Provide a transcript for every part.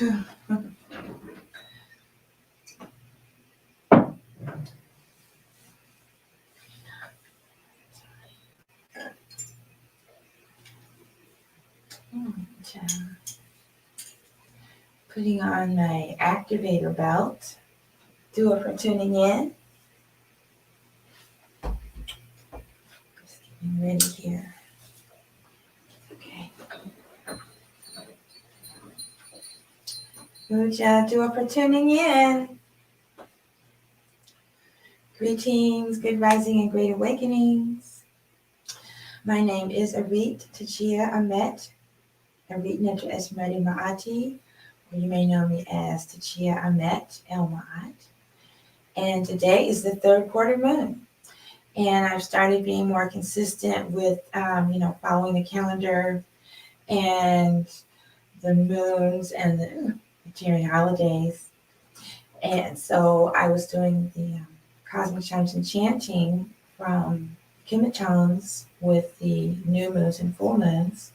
Putting on my activator belt. Do it for tuning in. Just getting ready here. Okay. Uja, do it for tuning in. Greetings, good rising and great awakenings. My name is Arit Tachia Amet. Arit Netra Esmeri Ma'ati, or you may know me as Tachia Amet El Ma'at. And today is the third quarter moon. And I've started being more consistent with, following the calendar and the moons and the during holidays. And so I was doing the Cosmic Chimes and chanting from Kimachons with the new moons and full moons.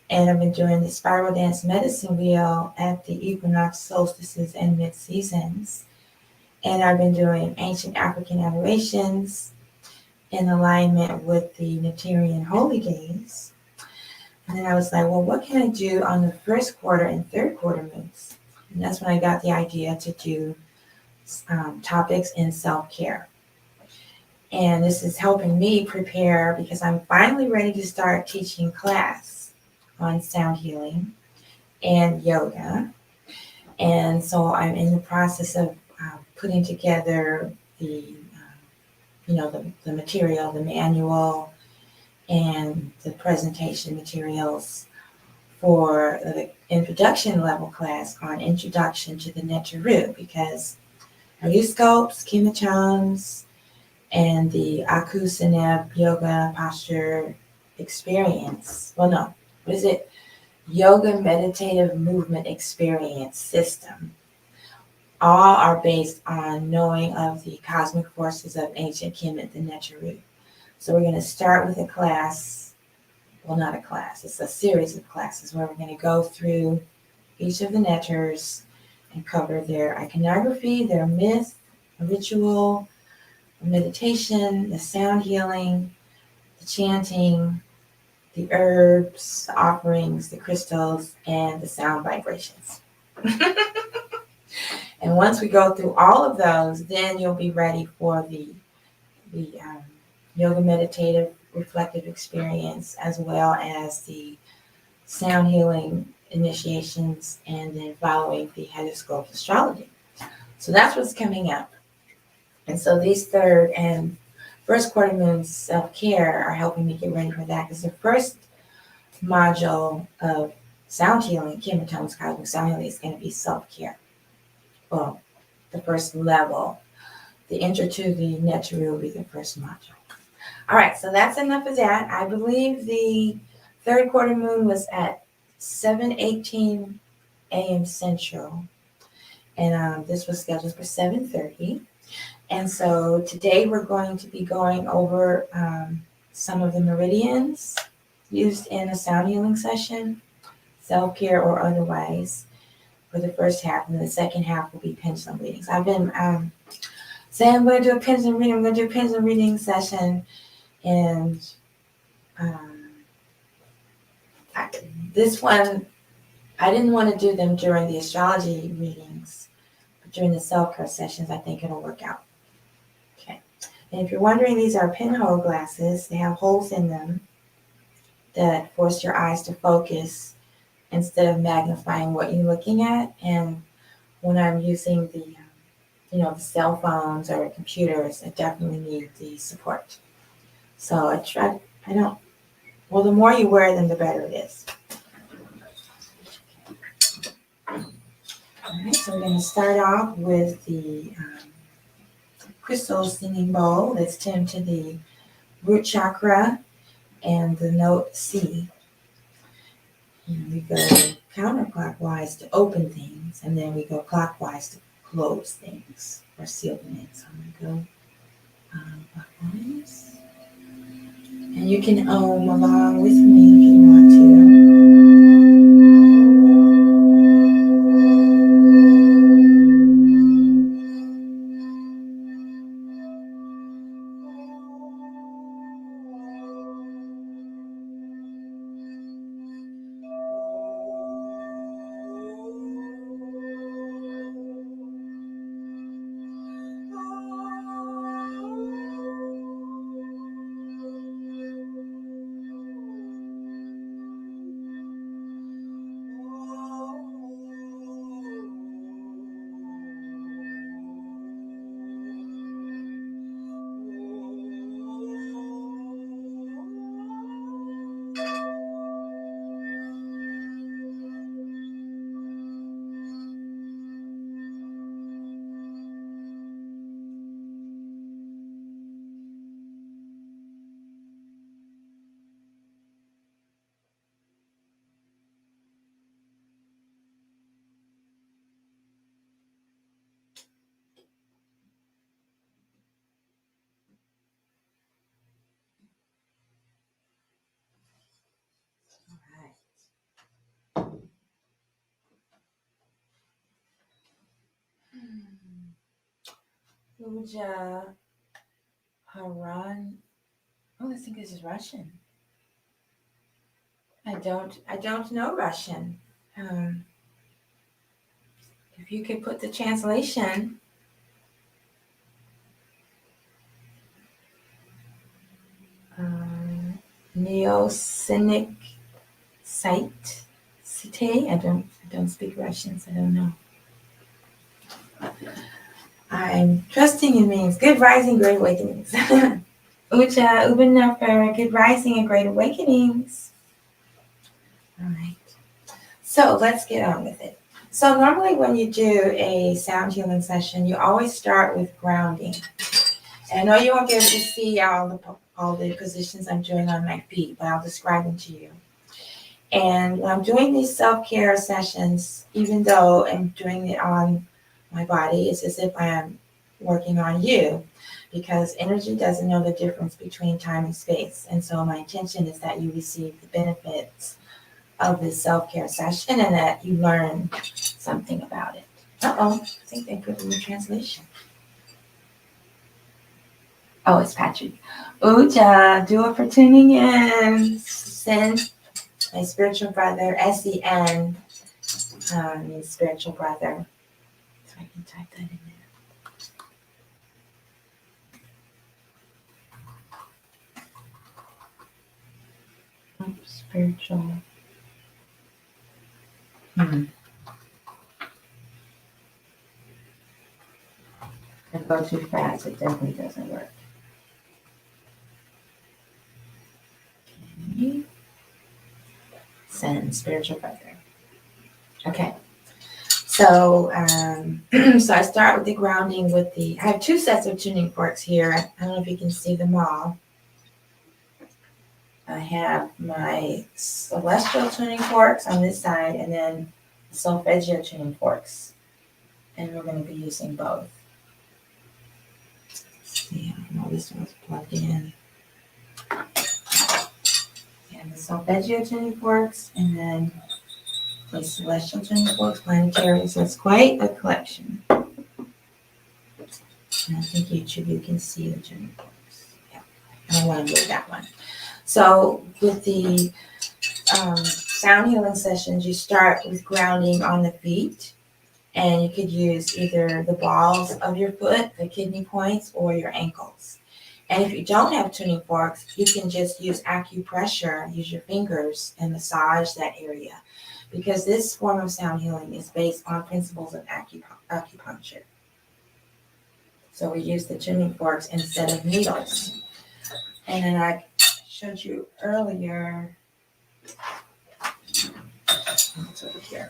And I've been doing the spiral dance medicine wheel at the equinox, solstices, and mid-seasons. And I've been doing ancient African adorations in alignment with the Natirian holy days. And then I was like, well, what can I do on the first quarter and third quarter moons? And that's when I got the idea to do topics in self-care. And this is helping me prepare because I'm finally ready to start teaching class on sound healing and yoga. And so I'm in the process of putting together the material, the manual, and the presentation materials for the introduction level class on Introduction to the Neteru, because I use scopes, kimachons, and the Aku Seneb yoga posture experience. Well, no, what is it? Yoga meditative movement experience system. All are based on knowing of the cosmic forces of ancient Kemet, the Neteru. So we're going to start with a class, well, not a class, it's a series of classes where we're going to go through each of the Neters and cover their iconography, their myth, ritual, meditation, the sound healing, the chanting, the herbs, the offerings, the crystals, and the sound vibrations. And once we go through all of those, then you'll be ready for the yoga meditative reflective experience, as well as the sound healing initiations, and then following the horoscope astrology. So that's what's coming up. And so these third and first quarter moons self-care are helping me get ready for that, because the first module of sound healing, Kimatone's cosmic sound healing, is going to be self-care. Well, the first level. The intro to the Neteru will be the first module. All right, so that's enough of that. I believe the third quarter moon was at 7:18 a.m. Central, and this was scheduled for 7:30. And so today we're going to be going over some of the meridians used in a sound healing session, self-care or otherwise, for the first half, and then the second half will be pendulum readings. I've been saying I'm going to do a pendulum reading. I'm going to do a pendulum reading session, and this one, I didn't want to do them during the astrology readings, but during the self-care sessions, I think it'll work out. Okay. And if you're wondering, these are pinhole glasses. They have holes in them that force your eyes to focus instead of magnifying what you're looking at. And when I'm using the cell phones or computers, I definitely need the support. So the more you wear them, the better it is. All right, so we're going to start off with the crystal singing bowl that's tuned to the root chakra and the note C. And we go counterclockwise to open things, and then we go clockwise to close things or seal them in. So I'm going to go clockwise. And you can along with me if you want to. Uja Haran. Oh, I think this is Russian. I don't know Russian. Um, if you could put the translation. Neocynic site. Cite. I don't speak Russian, so I don't know. I'm trusting it means good rising, great awakenings. Uja Ubinafer, good rising and great awakenings. All right. So let's get on with it. So normally when you do a sound healing session, you always start with grounding. And I know you won't be able to see all the positions I'm doing on my feet, but I'll describe them to you. And when I'm doing these self-care sessions, even though I'm doing it on my body, it's as if I am working on you, because energy doesn't know the difference between time and space. And so my intention is that you receive the benefits of this self-care session and that you learn something about it. I think they put in the translation. Oh, it's Patrick. Uja, do it for tuning in. Send my spiritual brother, SEN, means spiritual brother. So I can type that in there. Spiritual. If I go too fast, it definitely doesn't work. Okay. Send spiritual brother. Okay. So, so I start with the grounding with I have two sets of tuning forks here. I don't know if you can see them all. I have my celestial tuning forks on this side and then solfeggio tuning forks. And we're going to be using both. Let's see, I know this one's plugged in. And the solfeggio tuning forks and then the celestial tuning forks, planetary. So it's quite a collection. And I think YouTube, you can see the tuning forks. Yeah, I don't want to move that one. So with the sound healing sessions, you start with grounding on the feet, and you could use either the balls of your foot, the kidney points, or your ankles. And if you don't have tuning forks, you can just use acupressure, use your fingers and massage that area, because this form of sound healing is based on principles of acupuncture. So we use the tuning forks instead of needles. And then I showed you earlier, it's over here.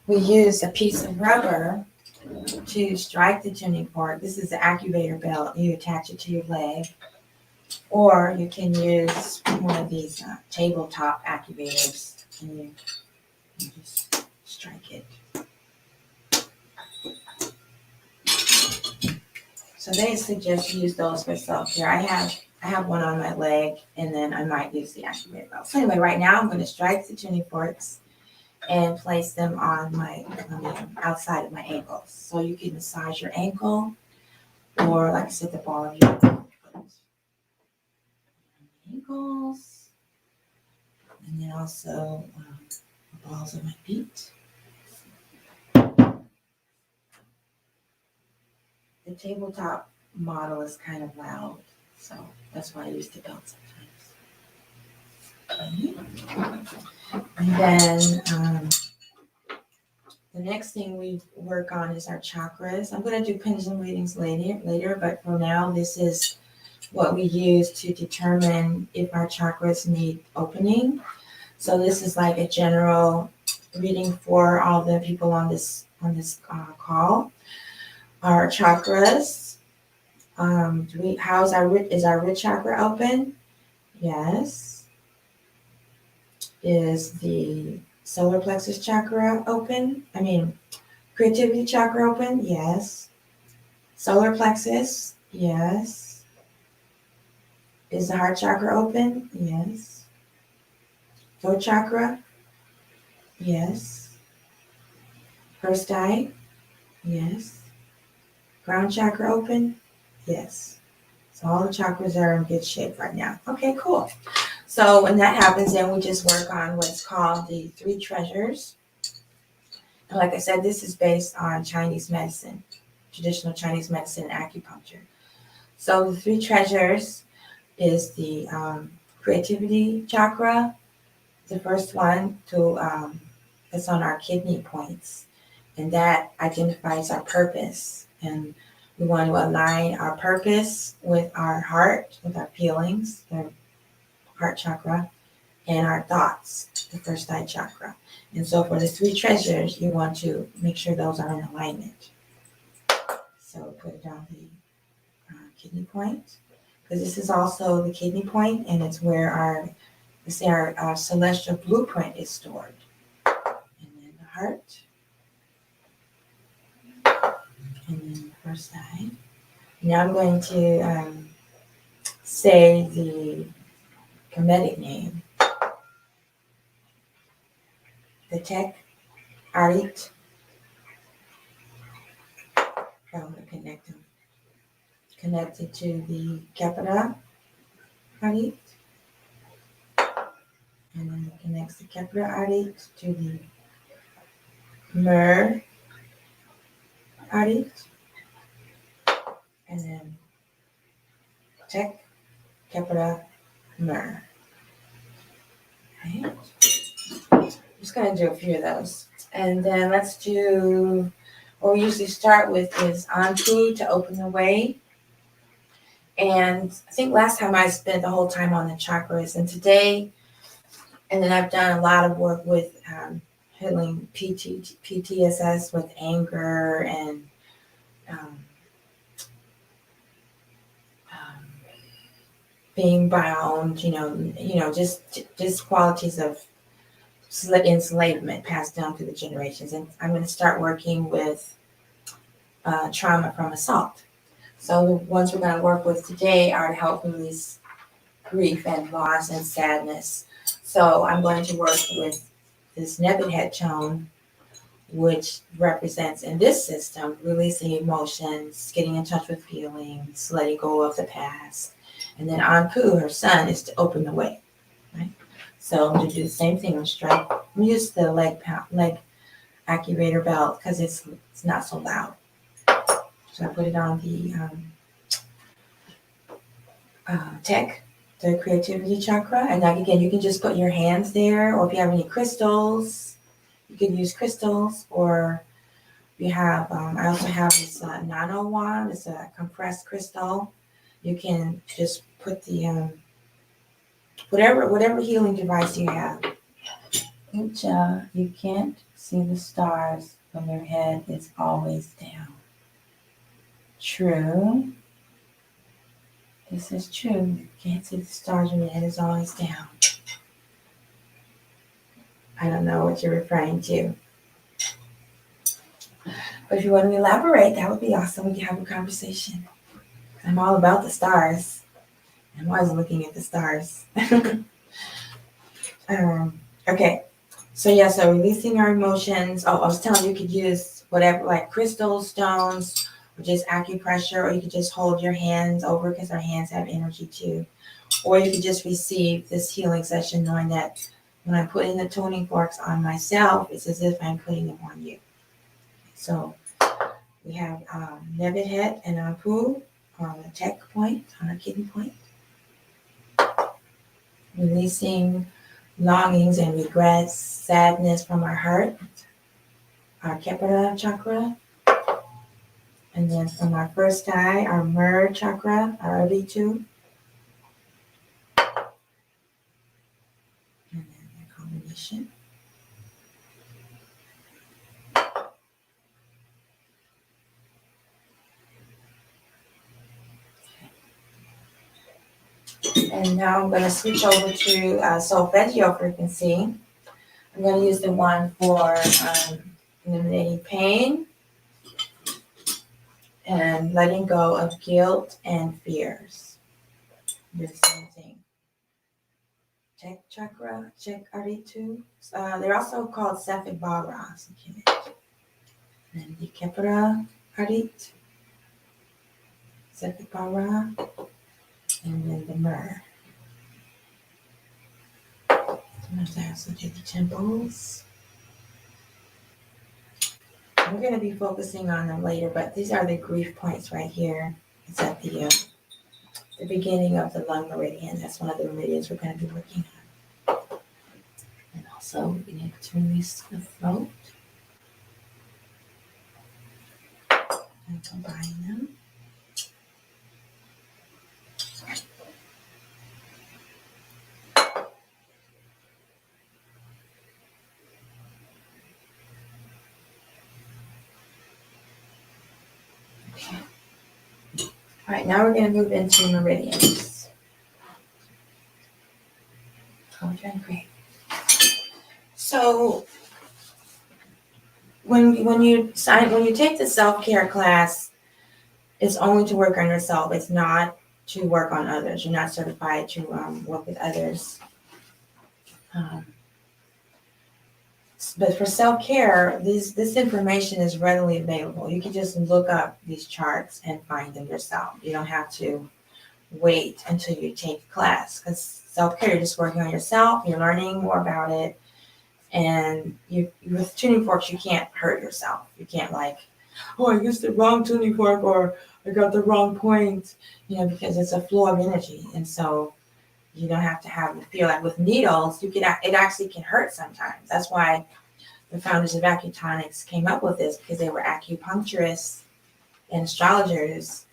We use a piece of rubber to strike the tuning fork. This is the activator belt. You attach it to your leg, or you can use one of these tabletop activators, and you just strike it. So they suggest you use those for self-care. I have one on my leg, and then I might use the activator belt. So anyway, right now I'm going to strike the tuning forks and place them on outside of my ankles. So you can massage your ankle, or like I said, the ball of your ankles, and then also the balls of my feet. The tabletop model is kind of loud, so that's why I use the belt sometimes. Okay. And then the next thing we work on is our chakras. I'm going to do pendulum readings later, but for now, this is what we use to determine if our chakras need opening. So this is like a general reading for all the people on this call. Our chakras. Is our root chakra open? Yes. Is the solar plexus chakra open? Creativity chakra open? Yes. Solar plexus? Yes. Is the heart chakra open? Yes. Throat chakra? Yes. First eye? Yes. Crown chakra open? Yes. So all the chakras are in good shape right now. Okay, cool. So when that happens, then we just work on what's called the three treasures. And like I said, this is based on Chinese medicine, traditional Chinese medicine and acupuncture. So the three treasures is the creativity chakra, the first one to it's on our kidney points, and that identifies our purpose. And we want to align our purpose with our heart, with our feelings, the heart chakra, and our thoughts, the first eye chakra. And so for the three treasures, you want to make sure those are in alignment. So put it on the kidney point, because this is also the kidney point, and it's where our celestial blueprint is stored. And then the heart, and then the first eye. Now I'm going to say the Kemetic name, the Tek, Arit. I'm going to connect them. Connected to the Kepara, Arit. And then it connects the Kepara Arit to the Mer Arit. And then Tek, Kepara, Mer. Right? I'm just going to do a few of those. And then let's do what we usually start with is Anpu to open the way. And I think last time I spent the whole time on the chakras, and today, and then I've done a lot of work with healing PTSS with anger and um, um, being bound, just qualities of enslavement passed down through the generations. And I'm going to start working with trauma from assault. So the ones we're going to work with today are to help release grief and loss and sadness. So I'm going to work with this Nebuchadnezzar tone, which represents in this system releasing emotions, getting in touch with feelings, letting go of the past. And then Anpu, her son, is to open the way. Right? So I'm going to do the same thing. I'm going to use the leg activator belt because it's not so loud. So I put it on the Tek, the creativity chakra. And like again, you can just put your hands there, or if you have any crystals, you can use crystals. Or you have, I also have this nano wand. It's a compressed crystal. You can just put the whatever healing device you have. You can't see the stars when your head is always down. True. This is true. You can't see the stars when your head is always down. I don't know what you're referring to. But if you want to elaborate, that would be awesome. We can have a conversation. I'm all about the stars. I'm always looking at the stars. Okay. So releasing our emotions. Oh, I was telling you could use whatever, like crystals, stones, or just acupressure, or you could just hold your hands over because our hands have energy too. Or you could just receive this healing session knowing that when I'm putting the tuning forks on myself, it's as if I'm putting them on you. So we have Nebuchadnezzar and Anpu on the Tek point, on our kidney point. Releasing longings and regrets, sadness from our heart, our Kepara chakra. And then from our first eye, our Mer chakra, our V2. And then the combination. And now I'm going to switch over to solfeggio frequency. I'm going to use the one for eliminating pain and letting go of guilt and fears. Do the same thing. Chakra, Aritu. They're also called Sapphic Balras. And the Kepra Arit, Sapphic Balra, and then the Myrrh. Sometimes I also do the temples. We're going to be focusing on them later, but these are the grief points right here. It's at the beginning of the lung meridian. That's one of the meridians we're going to be working on. And also, we need to release the throat and combine them. Okay. All right, now we're going to move into meridians. Oh, doing great. So when you take the self-care class, it's only to work on yourself. It's not to work on others. You're not certified to work with others. But for self-care, this information is readily available. You can just look up these charts and find them yourself. You don't have to wait until you take class, because self-care, you're just working on yourself. You're learning more about it. And with tuning forks, you can't hurt yourself. You can't I used the wrong tuning fork, or I got the wrong point, because it's a flow of energy. And so you don't have to feel like with needles, it actually can hurt sometimes. That's why the founders of acutonics came up with this, because they were acupuncturists and astrologers.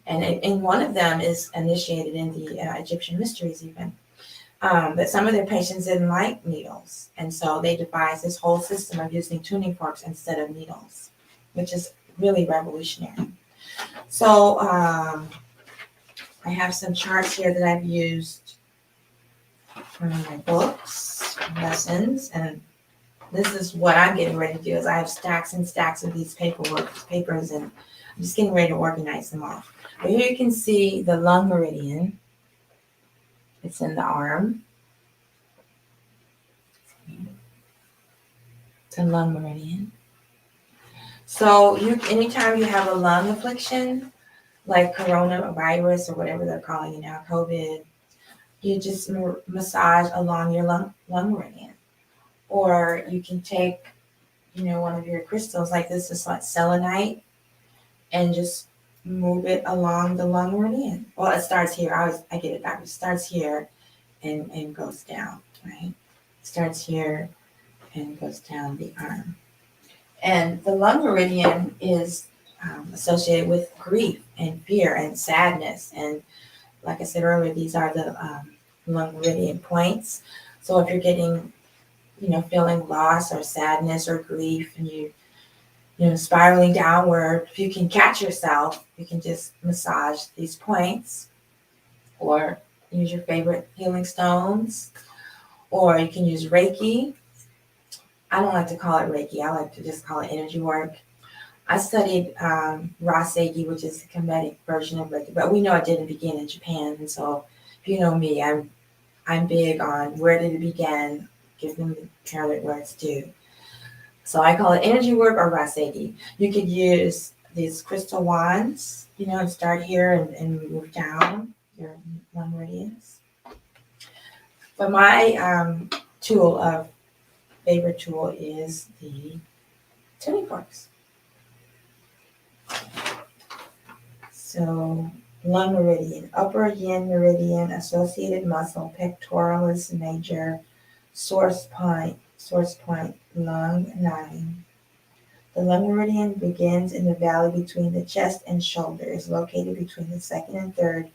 And one of them is initiated in the Egyptian mysteries even. But some of their patients didn't like needles. And so they devised this whole system of using tuning forks instead of needles, which is really revolutionary. So I have some charts here that I've used from my books, lessons, and this is what I'm getting ready to do. Is I have stacks and stacks of these papers, and I'm just getting ready to organize them all. But here you can see the lung meridian. It's in the arm. It's a lung meridian. So anytime you have a lung affliction, like coronavirus or whatever they're calling it now, COVID, you just massage along your lung meridian. Or you can take, one of your crystals, like this is like selenite, and just move it along the lung meridian. Well, it starts here. I get it backwards. It starts here and goes down, right? It starts here and goes down the arm. And the lung meridian is associated with grief and fear and sadness. And like I said earlier, these are the lung meridian points. So if you're getting, feeling loss or sadness or grief, and you spiraling downward, if you can catch yourself, you can just massage these points, or use your favorite healing stones, or you can use Reiki. I don't like to call it Reiki. I like to just call it energy work. I studied Rasegi, which is the Kemetic version of Reiki, but we know it didn't begin in Japan. And so, if you know me, I'm big on where did it begin, give them the credit where it's due. So I call it energy work or Rasegi. You could use these crystal wands, and start here and move down your lung meridians. But my favorite tool is the tuning forks. So lung meridian, upper yin meridian, associated muscle, pectoralis major, source point, lung 9. The lung meridian begins in the valley between the chest and shoulder, is located between the second and third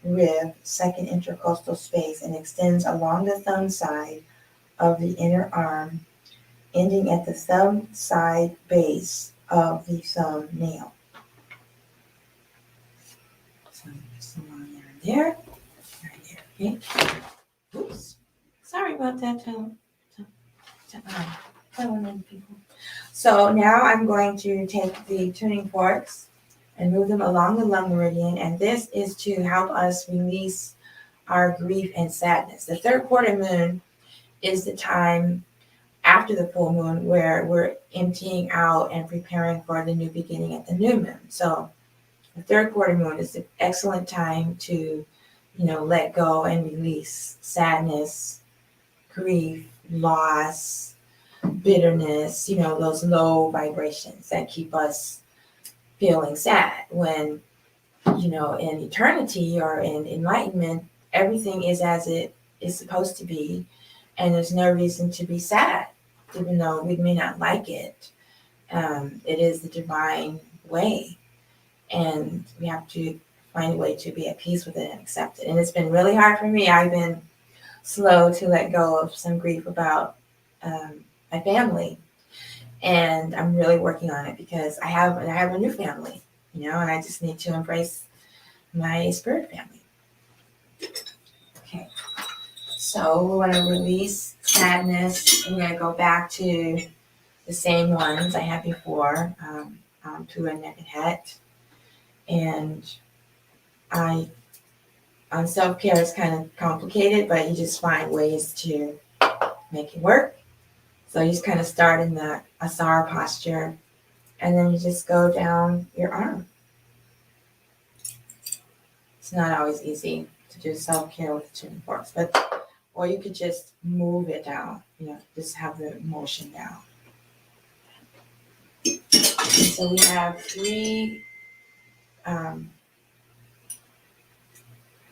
rib, second intercostal space, and extends along the thumb side of the inner arm, ending at the thumb side base of the thumb nail. So just along there, right there, okay? Oops, sorry about that, people. So now I'm going to take the tuning forks and move them along the lung meridian, and this is to help us release our grief and sadness. The third quarter moon is the time after the full moon where we're emptying out and preparing for the new beginning at the new moon. So the third quarter moon is an excellent time to, let go and release sadness, grief, loss, bitterness, those low vibrations that keep us feeling sad. When, in eternity or in enlightenment, everything is as it is supposed to be, and there's no reason to be sad, even though we may not like it. It is the divine way, and we have to find a way to be at peace with it and accept it. And it's been really hard for me. I've been slow to let go of some grief about my family, and I'm really working on it because I have a new family, and I just need to embrace my spirit family. Okay, so we want to release sadness. We're going to go back to the same ones I had before, to a neck and head. And on self-care is kind of complicated, but you just find ways to make it work. So you just kind of start in the Asara posture, and then you just go down your arm. It's not always easy to do self-care with tuning forks, or you could just move it down, just have the motion down. So we have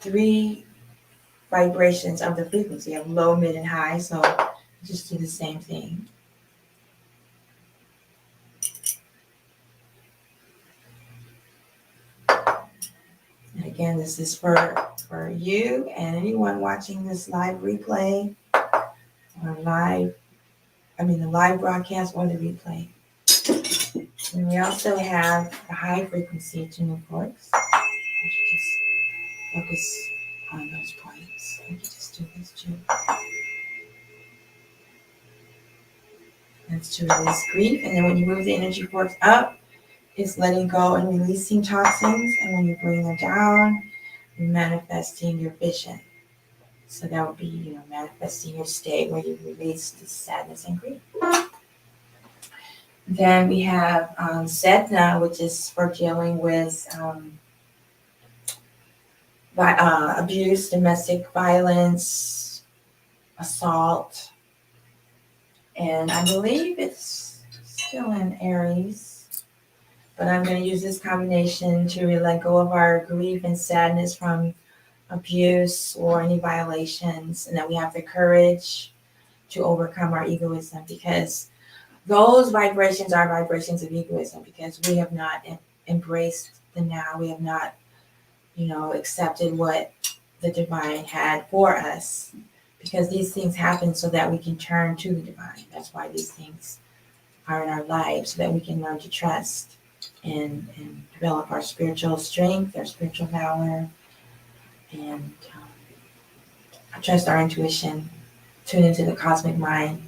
three vibrations of the frequency. You have low, mid, and high, so just do the same thing. And again, this is for you and anyone watching this live replay, or the live broadcast or the replay. And we also have the high frequency tuning forks. You just focus on those points. You can just do this too. That's to release grief. And then when you move the energy forks up, it's letting go and releasing toxins. And when you bring them down, you're manifesting your vision. So that would be, manifesting your state where you release the sadness and grief. Then we have Sedna, which is for dealing with abuse, domestic violence, assault. And I believe it's still in Aries. But I'm going to use this combination to let go of our grief and sadness from abuse or any violations, and that we have the courage to overcome our egoism, because those vibrations are vibrations of egoism, because we have not embraced the now. We have not, accepted what the divine had for us, because these things happen so that we can turn to the divine. That's why these things are in our lives, so that we can learn to trust and develop our spiritual strength, our spiritual power, and trust our intuition, tune into the cosmic mind.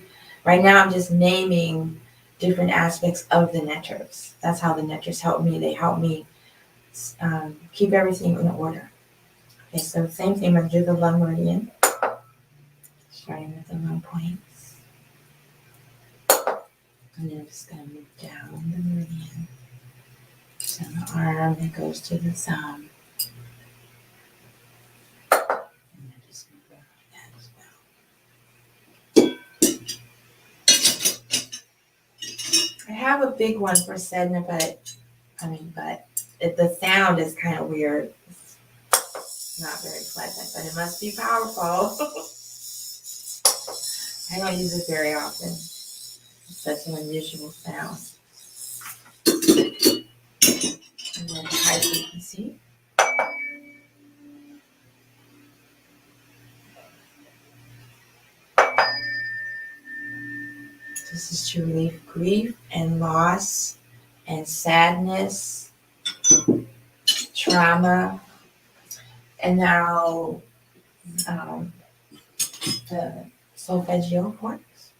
Right now, I'm just naming different aspects of the networks. That's how the networks help me. They help me keep everything in order. Okay, so same thing, I'm going to do the lung meridian, starting with the lung points. And then I'm just going to move down the meridian. So the arm that goes to the thumb. And then just move over that as well. I have a big one for Sedna, but the sound is kind of weird. It's not very pleasant, but it must be powerful. I don't use it very often. It's such an unusual sound. And then high frequency. This is to relieve grief and loss and sadness, trauma, and now the solfeggio chords.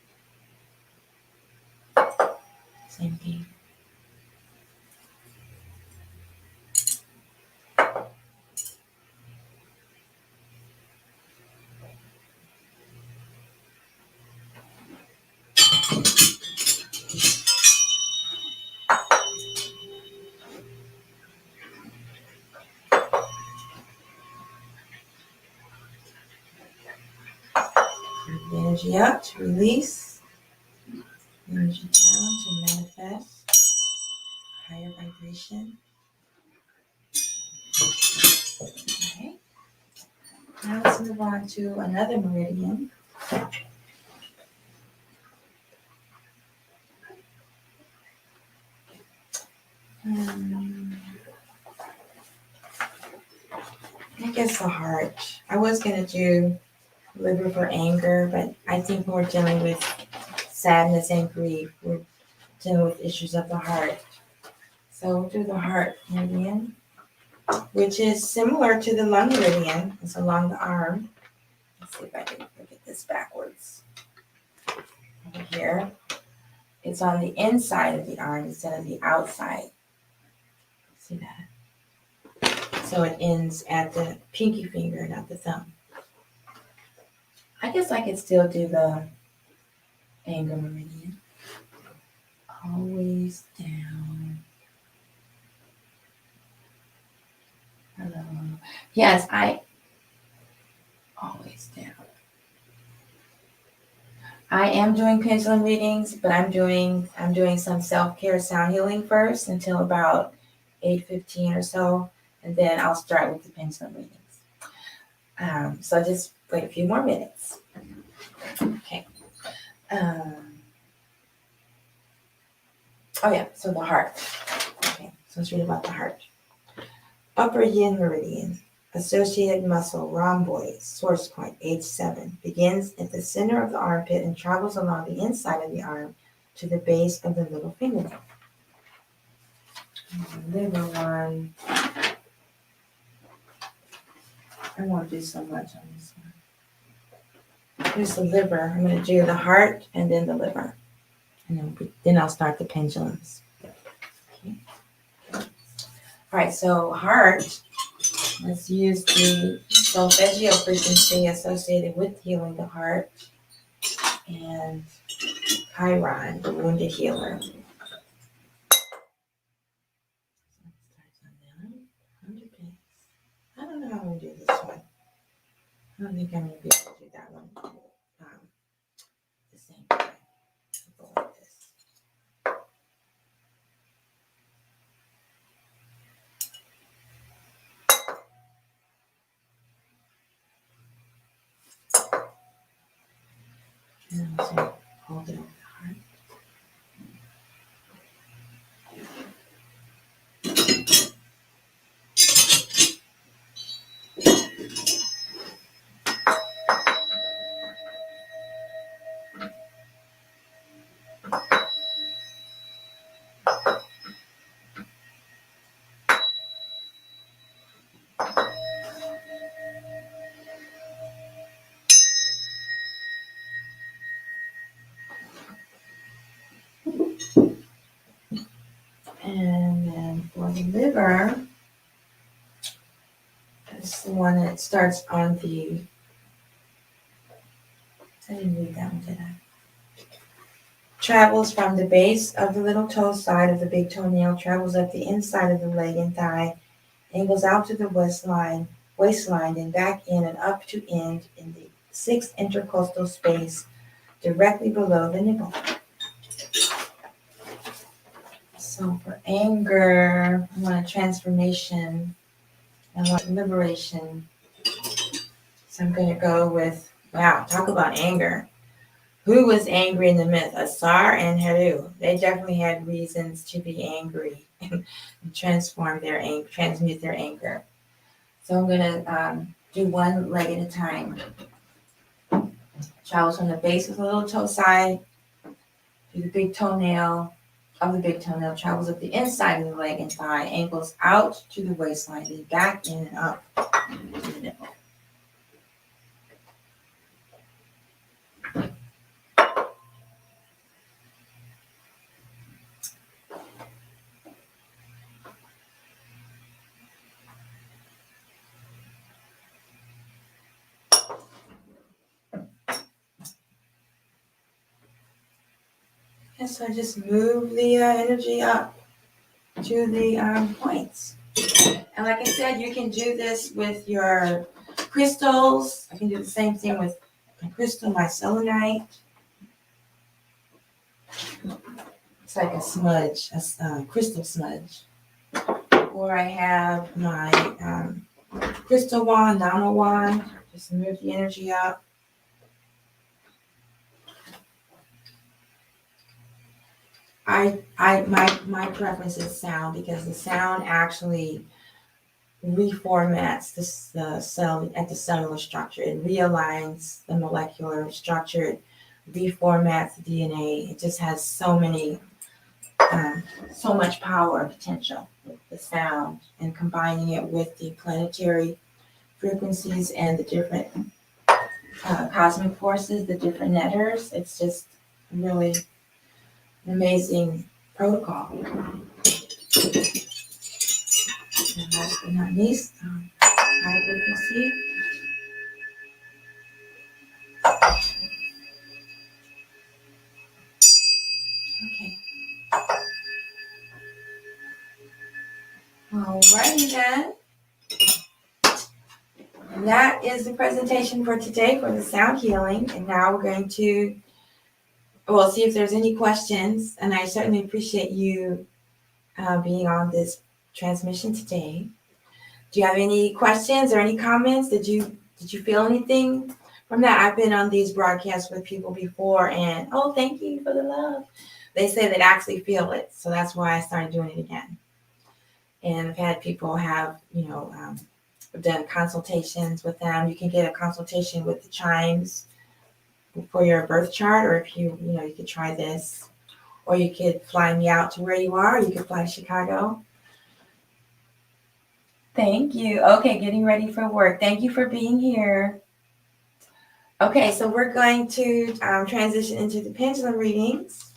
Same thing. The energy up to release. The energy down to manifest higher vibration. Okay. Now let's move on to another meridian. I guess the heart. I was going to do liver for anger, but I think we're dealing with sadness and grief. We're dealing with issues of the heart. So we'll do the heart meridian, which is similar to the lung meridian. It's along the arm. Let's see if I can look at this backwards. Over here. It's on the inside of the arm instead of the outside. See that? So it ends at the pinky finger, not the thumb. I guess I could still do the anger meridian. Always down. Hello. Yes, always down. I am doing pendulum readings, but I'm doing some self-care sound healing first until about 8:15 or so, and then I'll start with the pendulum readings. So just wait a few more minutes. Okay. So the heart. Okay, so let's read about the heart. Upper yin meridian, associated muscle, rhomboid, source point, age 7, begins at the center of the armpit and travels along the inside of the arm to the base of the little fingernail. Liver one. I won't do so much on this one. Here's the liver. I'm going to do the heart and then the liver. And then I'll start the pendulums. Okay. All right, so heart. Let's use the solfeggio frequency associated with healing the heart and Chiron, the wounded healer. I don't know how I'm going to do this one. I don't think I'm going to be able to do that one the same time. I'll go like this. And also hold it over the heart. And then for the liver, it's the one that starts on the, I didn't read that one, did I? Travels from the base of the little toe side of the big toenail, travels up the inside of the leg and thigh, and goes out to the waistline, and back in and up to end in the 6th intercostal space directly below the nipple. So for anger, I want a transformation. I want liberation. So I'm going to go with, wow, talk about anger. Who was angry in the myth? Asar and Heru. They definitely had reasons to be angry and transmute their anger. So I'm going to do one leg at a time. Travels from the base of the little toe side to the big toenail of the big toenail, travels up the inside of the leg and thigh, ankles out to the waistline, then back in and up to the nipple. And so just move the energy up to the points. And like I said, you can do this with your crystals. I can do the same thing with my crystal, my selenite. It's like a smudge, a crystal smudge. Or I have my crystal wand, nano wand. Just move the energy up. My preference is sound, because the sound actually reformats the cell at the cellular structure. It realigns the molecular structure. It reformats the DNA. It just has so much power and potential with the sound, and combining it with the planetary frequencies and the different cosmic forces, the different netters. It's just really an amazing protocol. And last but not least, high frequency. Okay. Alrighty then. And that is the presentation for today for the sound healing. And now we're going to, see if there's any questions. And I certainly appreciate you being on this transmission today. Do you have any questions or any comments? Did you feel anything from that? I've been on these broadcasts with people before, and thank you for the love. They say they actually feel it, so that's why I started doing it again. And I've had people have, I've done consultations with them. You can get a consultation with the chimes for your birth chart, or if you could try this, or you could fly me out to where you are. Or you could fly to Chicago. Thank you. Okay, getting ready for work. Thank you for being here. Okay, so we're going to transition into the pendulum readings.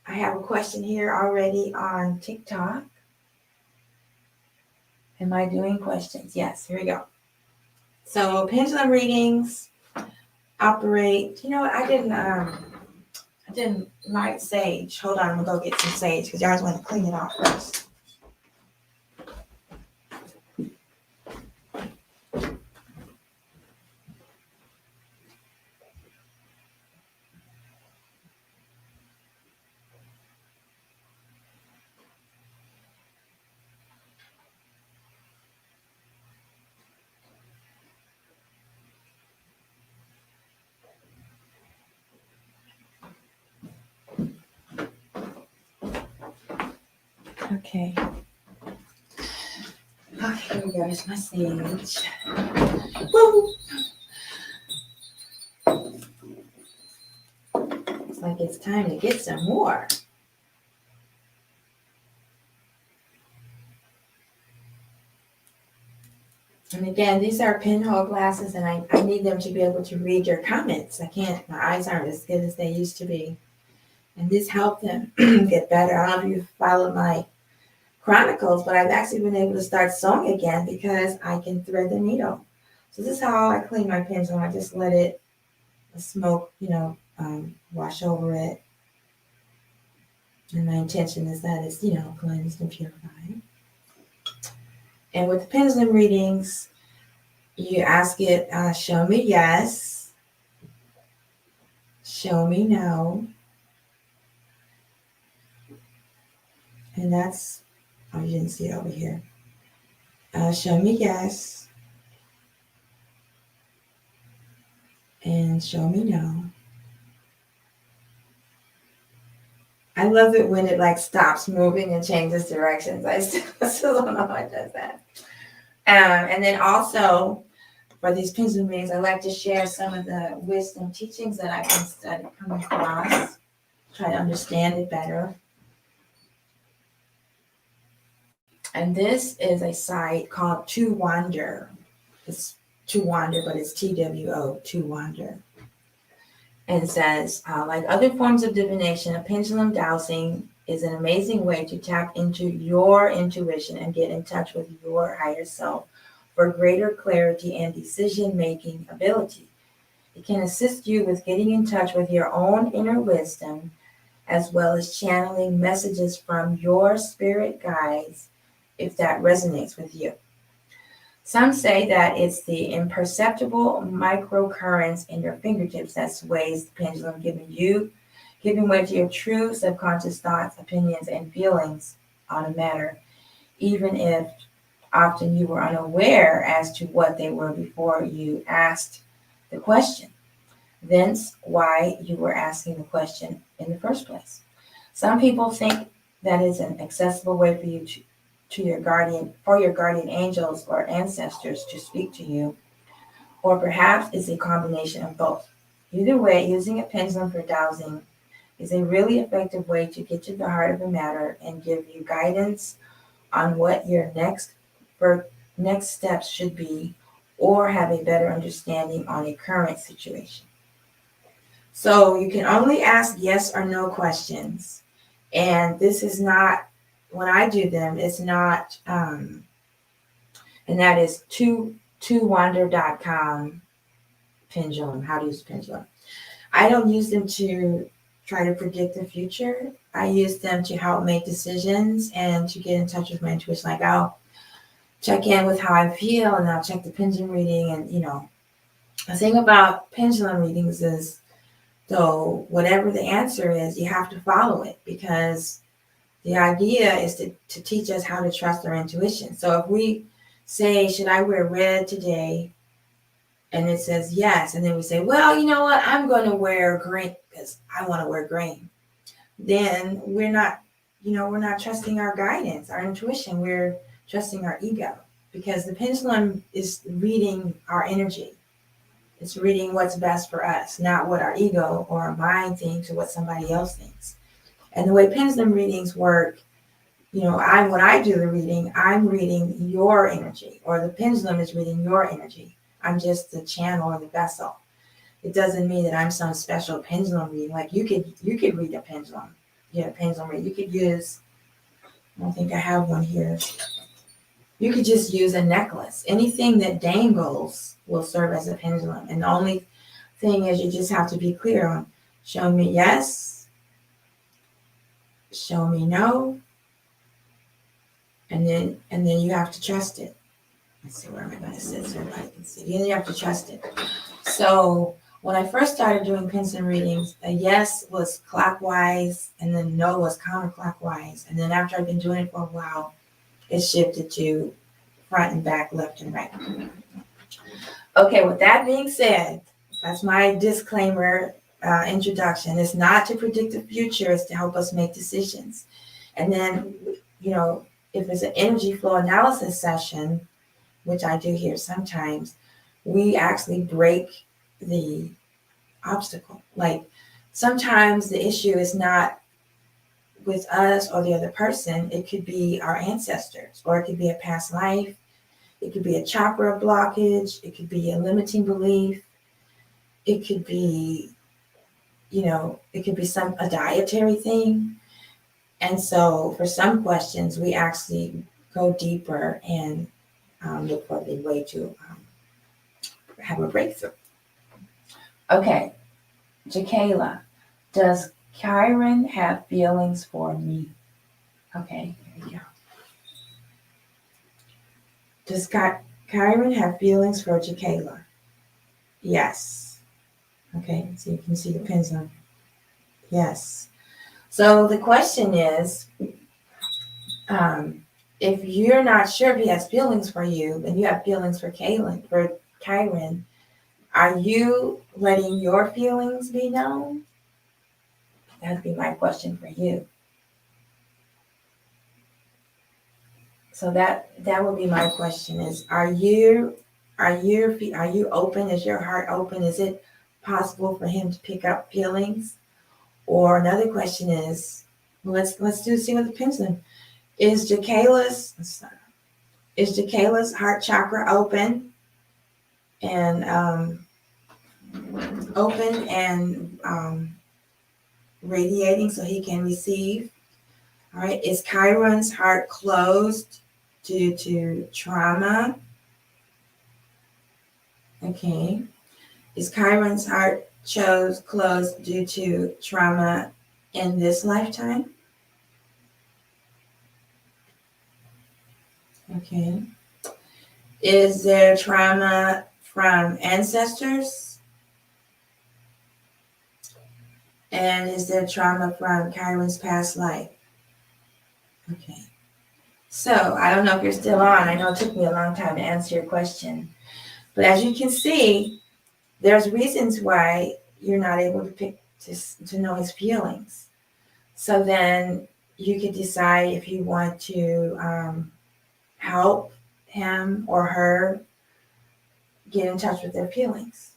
I have a question here already on TikTok. Am I doing questions? Yes, here we go. So pendulum readings operate. You know what? I didn't light sage. Hold on, I'm gonna go get some sage because you always want to clean it off first. Okay. Okay, here we go. Here's my sage. Woo! Looks like it's time to get some more. And again, these are pinhole glasses, and I need them to be able to read your comments. My eyes aren't as good as they used to be. And this helped them get better. I don't know if you've followed my chronicles, but I've actually been able to start sewing again because I can thread the needle. So this is how I clean my pendulum. I just let it, the smoke, wash over it. And my intention is that it's, cleansed and purified. And with the pendulum readings, you ask it, show me yes, show me no. And that's, you didn't see it over here. Show me yes, and show me no. I love it when it stops moving and changes directions. I still don't know how it does that. And then also for these pendulum readings, I like to share some of the wisdom teachings that I've been coming across, try to understand it better. And this is a site called To Wander. It's To Wander, but it's TWO, To Wander. And it says, like other forms of divination, a pendulum dowsing is an amazing way to tap into your intuition and get in touch with your higher self for greater clarity and decision-making ability. It can assist you with getting in touch with your own inner wisdom, as well as channeling messages from your spirit guides, if that resonates with you. Some say that it's the imperceptible microcurrents in your fingertips that sways the pendulum, giving way to your true subconscious thoughts, opinions, and feelings on a matter, even if often you were unaware as to what they were before you asked the question. Thence, why you were asking the question in the first place. Some people think that is an accessible way for you to your guardian angels or ancestors to speak to you, or perhaps it's a combination of both. Either way, using a pendulum for dowsing is a really effective way to get to the heart of a matter and give you guidance on what your next steps should be, or have a better understanding on a current situation. So you can only ask yes or no questions. And this is not, when I do them, it's not, and that is 2wonder.com pendulum, how to use pendulum. I don't use them to try to predict the future. I use them to help make decisions and to get in touch with my intuition. Like I'll check in with how I feel and I'll check the pendulum reading. And, the thing about pendulum readings is, so whatever the answer is, you have to follow it, because the idea is to teach us how to trust our intuition. So if we say, should I wear red today? And it says yes. And then we say, well, you know what? I'm going to wear green because I want to wear green. Then we're not trusting our guidance, our intuition. We're trusting our ego, because the pendulum is reading our energy. It's reading what's best for us, not what our ego or our mind thinks or what somebody else thinks. And the way pendulum readings work, when I do the reading, I'm reading your energy, or the pendulum is reading your energy. I'm just the channel or the vessel. It doesn't mean that I'm some special pendulum reading. Like you could read a pendulum. Pendulum reading. You could use, I don't think I have one here. You could just use a necklace. Anything that dangles will serve as a pendulum. And the only thing is, you just have to be clear on, show me yes, show me no, and then you have to trust it. Let's see, where am I going to sit so everybody can see? And you have to trust it. So when I first started doing pendulum readings, a yes was clockwise, and then no was counterclockwise. And then after I've been doing it for a while, it shifted to front and back, left and right. Okay, with that being said, that's my disclaimer introduction. It's not to predict the future, it's to help us make decisions. And then, if it's an energy flow analysis session, which I do here sometimes, we actually break the obstacle. Like sometimes the issue is not with us or the other person. It could be our ancestors, or it could be a past life. It could be a chakra blockage. It could be a limiting belief. It could be, a dietary thing. And so for some questions, we actually go deeper and look for the way to have a breakthrough. Okay, Jakayla, does Chiron have feelings for me? Okay, here we go. Does Chiron have feelings for Jakayla? Yes. Okay, so you can see the pendulum. Yes. So the question is, if you're not sure if he has feelings for you, and you have feelings for Chiron, are you letting your feelings be known? That'd be my question for you. So that would be my question: is are you open? Is your heart open? Is it possible for him to pick up feelings? Or another question is, let's see what the pendulum is. Jakayla's heart chakra open and radiating so he can receive? All right. Is Chiron's heart closed due to trauma? Okay. Is Chiron's heart closed due to trauma in this lifetime? Okay. Is there trauma from ancestors? And is there trauma from Chiron's past life? Okay. So I don't know if you're still on. I know it took me a long time to answer your question. But as you can see, there's reasons why you're not able to know his feelings. So then you could decide if you want to help him or her get in touch with their feelings.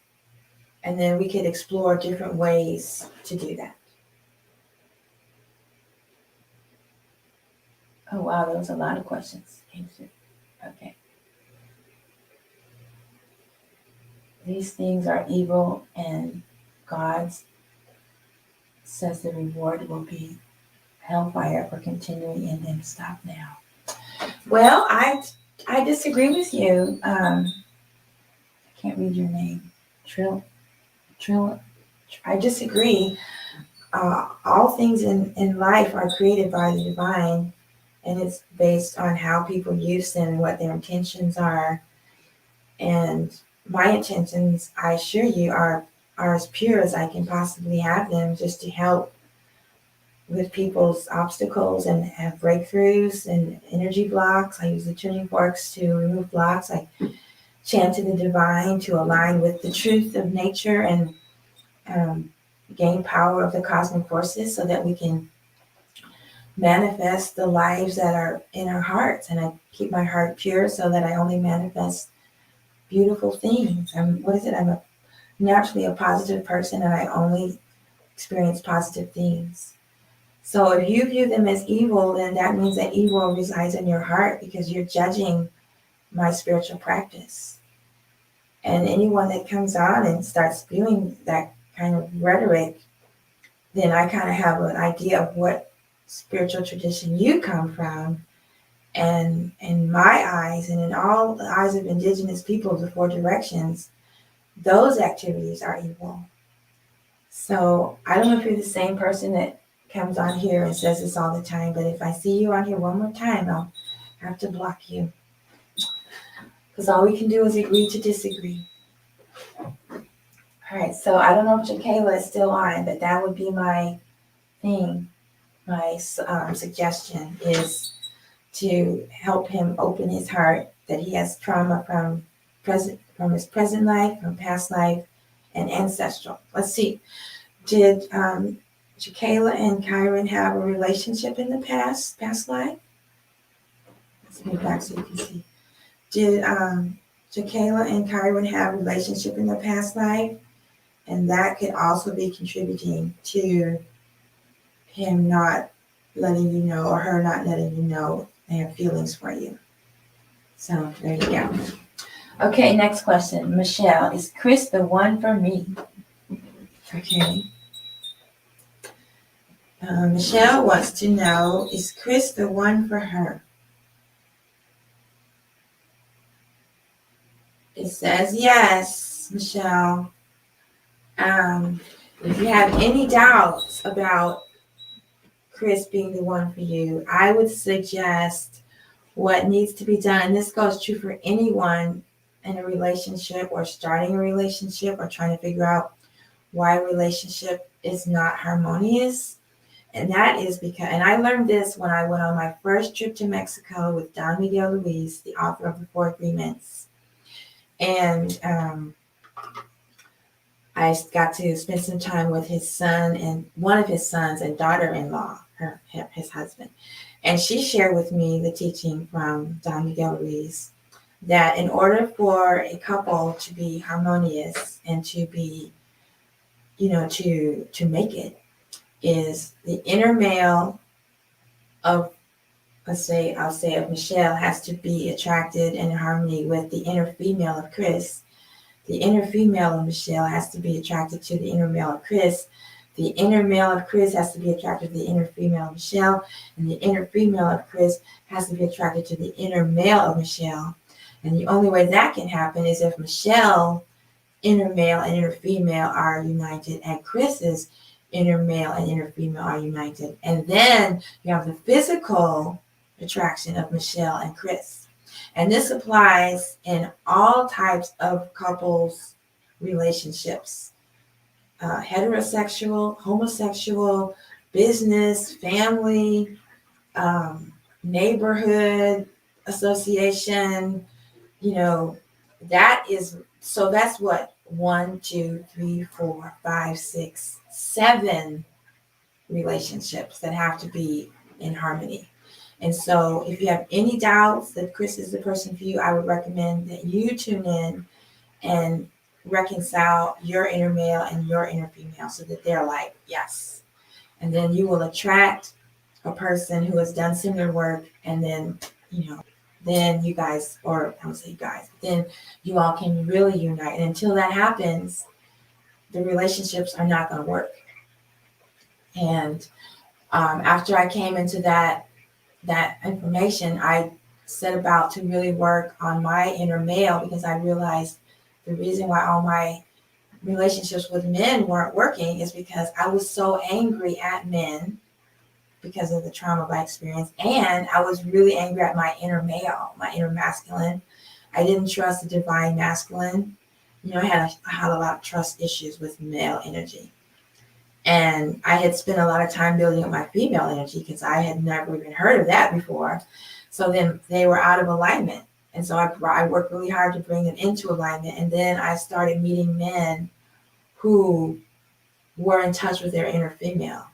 And then we could explore different ways to do that. Oh, wow, there was a lot of questions. Okay. These things are evil, and God says the reward will be hellfire for continuing in them. Stop now. Well, I disagree with you. I can't read your name. Trill. I disagree. All things in life are created by the divine, and it's based on how people use them and what their intentions are. And my intentions, I assure you, are as pure as I can possibly have them, just to help with people's obstacles and have breakthroughs and energy blocks. I use the tuning forks to remove blocks. I chant to the divine to align with the truth of nature and gain power of the cosmic forces so that we can manifest the lives that are in our hearts. And I keep my heart pure so that I only manifest beautiful things. I'm naturally a positive person, and I only experience positive things. So if you view them as evil, then that means that evil resides in your heart because you're judging my spiritual practice. And anyone that comes on and starts spewing that kind of rhetoric, then I kind of have an idea of what spiritual tradition you come from. And in my eyes, and in all the eyes of indigenous people of the four directions, those activities are evil. So I don't know if you're the same person that comes on here and says this all the time, but if I see you on here one more time, I'll have to block you. Because all we can do is agree to disagree. All right, so I don't know if Jakayla is still on, but that would be my thing. My suggestion is to help him open his heart, that he has trauma from his present life, from past life, and ancestral. Let's see. Did Jakayla and Chiron have a relationship in the past life? Let's move back so you can see. Did Jakayla and Chiron have a relationship in the past life? And that could also be contributing to him not letting you know, or her not letting you know they have feelings for you. So there you go. Okay, next question. Michelle, is Chris the one for me? Okay. Michelle wants to know, is Chris the one for her? It says yes, Michelle. If you have any doubts about Chris being the one for you, I would suggest what needs to be done. And this goes true for anyone in a relationship or starting a relationship or trying to figure out why a relationship is not harmonious. And that is because, and I learned this when I went on my first trip to Mexico with Don Miguel Luis, the author of the Four Agreements. And I got to spend some time with his son and one of his sons and daughter-in-law, his husband. And she shared with me the teaching from Don Miguel Ruiz that in order for a couple to be harmonious and to be, to make it, is the inner male of, I'll say of Michelle, has to be attracted and in harmony with the inner female of Chris. The inner female of Michelle has to be attracted to the inner male of Chris. The inner male of Chris has to be attracted to the inner female of Michelle. And the inner female of Chris has to be attracted to the inner male of Michelle. And the only way that can happen is if Michelle, inner male and inner female are united, and Chris's inner male and inner female are united. And then you have the physical attraction of Michelle and Chris. And this applies in all types of couples relationships, heterosexual, homosexual, business, family, neighborhood, association, you know, that's what 1, 2, 3, 4, 5, 6, 7 relationships that have to be in harmony. And so if you have any doubts that Chris is the person for you, I would recommend that you tune in and reconcile your inner male and your inner female so that they're like, yes. And then you will attract a person who has done similar work, and then, then you guys, or I would say you guys, then you all can really unite. And until that happens, the relationships are not going to work. And after I came into that information, I set about to really work on my inner male, because I realized the reason why all my relationships with men weren't working is because I was so angry at men because of the trauma I experienced. And I was really angry at my inner male, my inner masculine. I didn't trust the divine masculine. I had a lot of trust issues with male energy. And I had spent a lot of time building up my female energy because I had never even heard of that before. So then they were out of alignment. And so I worked really hard to bring them into alignment. And then I started meeting men who were in touch with their inner female.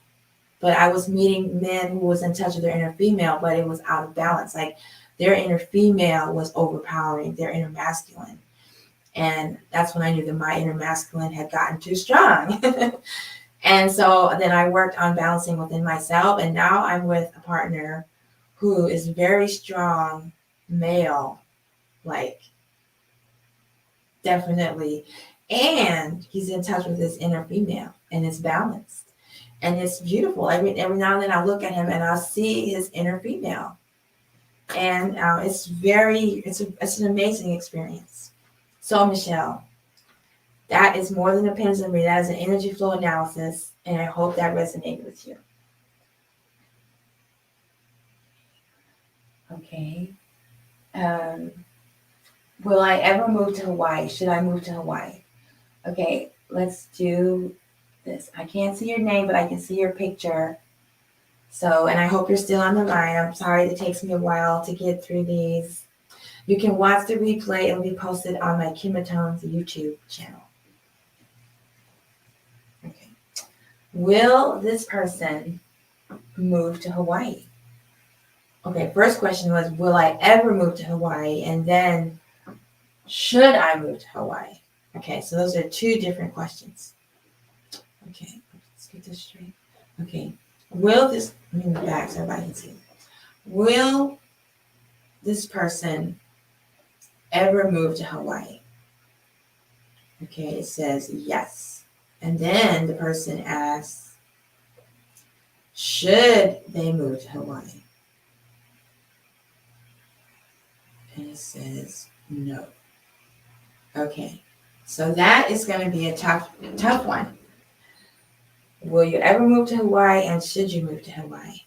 But I was meeting men who was in touch with their inner female, but it was out of balance. Like their inner female was overpowering their inner masculine. And that's when I knew that my inner masculine had gotten too strong. And so then I worked on balancing within myself. And now I'm with a partner who is very strong male, like definitely. And he's in touch with his inner female, and it's balanced. And it's beautiful. Every now and then I look at him and I'll see his inner female. And it's an amazing experience. So Michelle, that is more than a pendulum reading. That is an energy flow analysis. And I hope that resonated with you. Okay. Will I ever move to Hawaii? Should I move to Hawaii? Okay, let's do this. I can't see your name, but I can see your picture. So, and I hope you're still on the line. I'm sorry it takes me a while to get through these. You can watch the replay. It'll be posted on my Kimatone's YouTube channel. Okay. Will this person move to Hawaii? Okay, first question was, will I ever move to Hawaii? And then, should I move to Hawaii? Okay, so those are two different questions. Okay, let's get this straight. Okay, let me move back so everybody can see. Will this person ever move to Hawaii? Okay, it says yes. And then the person asks, should they move to Hawaii? And it says no. Okay, so that is going to be a tough one. Will you ever move to Hawaii, and should you move to Hawaii?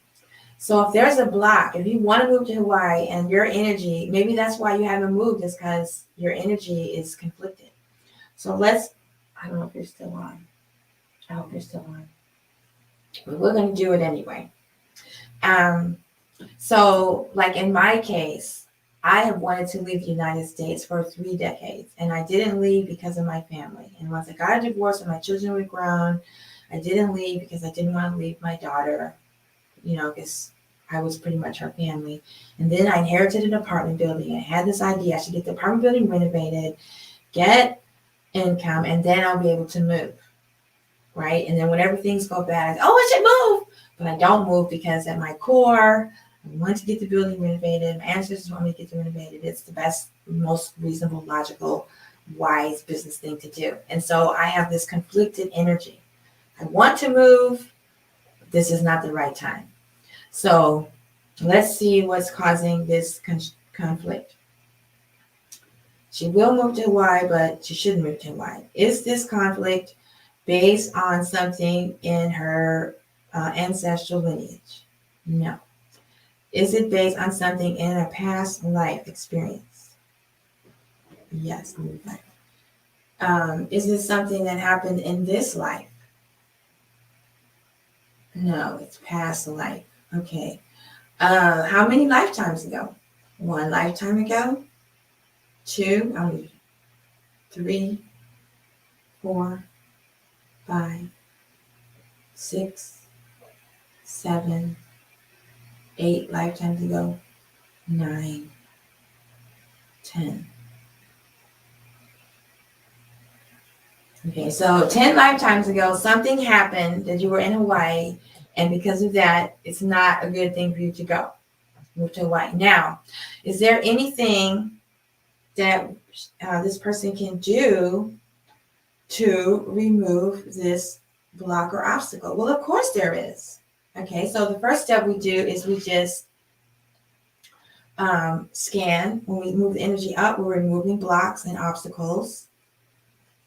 So if there's a block, if you want to move to Hawaii and your energy, maybe that's why you haven't moved, is because your energy is conflicted. So I don't know if you're still on. I hope you're still on. But we're going to do it anyway. So like in my case, I have wanted to leave the United States for 3 decades, and I didn't leave because of my family. And once I got a divorce and my children were grown, I didn't leave because I didn't want to leave my daughter, because I was pretty much her family. And then I inherited an apartment building. I had this idea I should get the apartment building renovated, get income, and then I'll be able to move, right? And then whenever things go bad, I should move. But I don't move because at my core, I want to get the building renovated. My ancestors want me to get it renovated. It's the best, most reasonable, logical, wise business thing to do. And so I have this conflicted energy. I want to move. This is not the right time. So let's see what's causing this conflict. She will move to Hawaii, but she shouldn't move to Hawaii. Is this conflict based on something in her ancestral lineage? No. Is it based on something in a past life experience? Yes. Is it something that happened in this life? No, it's past life. Okay. How many lifetimes ago? One lifetime ago? Two? Three, 4, 5, 6, 7, 8 lifetimes ago? 9, 10. Okay, so 10 lifetimes ago, something happened that you were in Hawaii, and because of that, it's not a good thing for you to move to Hawaii. Now, is there anything that this person can do to remove this block or obstacle? Well, of course there is. Okay, so the first step we do is we just scan. When we move the energy up, we're removing blocks and obstacles.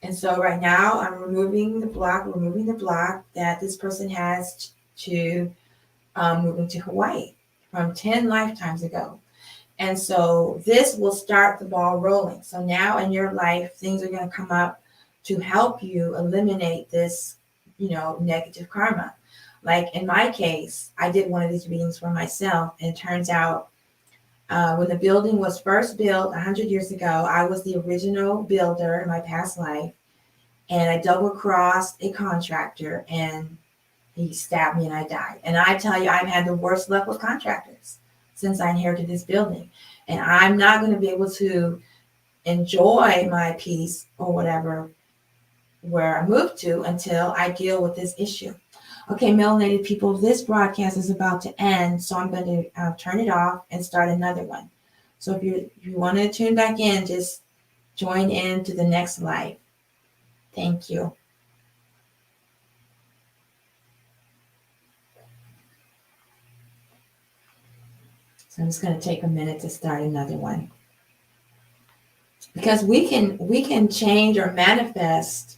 And so right now I'm removing the block that this person has to moving to Hawaii from 10 lifetimes ago. And so this will start the ball rolling. So now in your life, things are going to come up to help you eliminate this, negative karma. Like in my case, I did one of these readings for myself, and it turns out when the building was first built 100 years ago, I was the original builder in my past life, and I double-crossed a contractor, and he stabbed me and I died. And I tell you, I've had the worst luck with contractors since I inherited this building. And I'm not going to be able to enjoy my peace or whatever where I moved to until I deal with this issue. Okay, melanated people, this broadcast is about to end, so I'm going to turn it off and start another one. So if you want to tune back in, just join in to the next live. Thank you. So I'm just going to take a minute to start another one. Because we can change or manifest,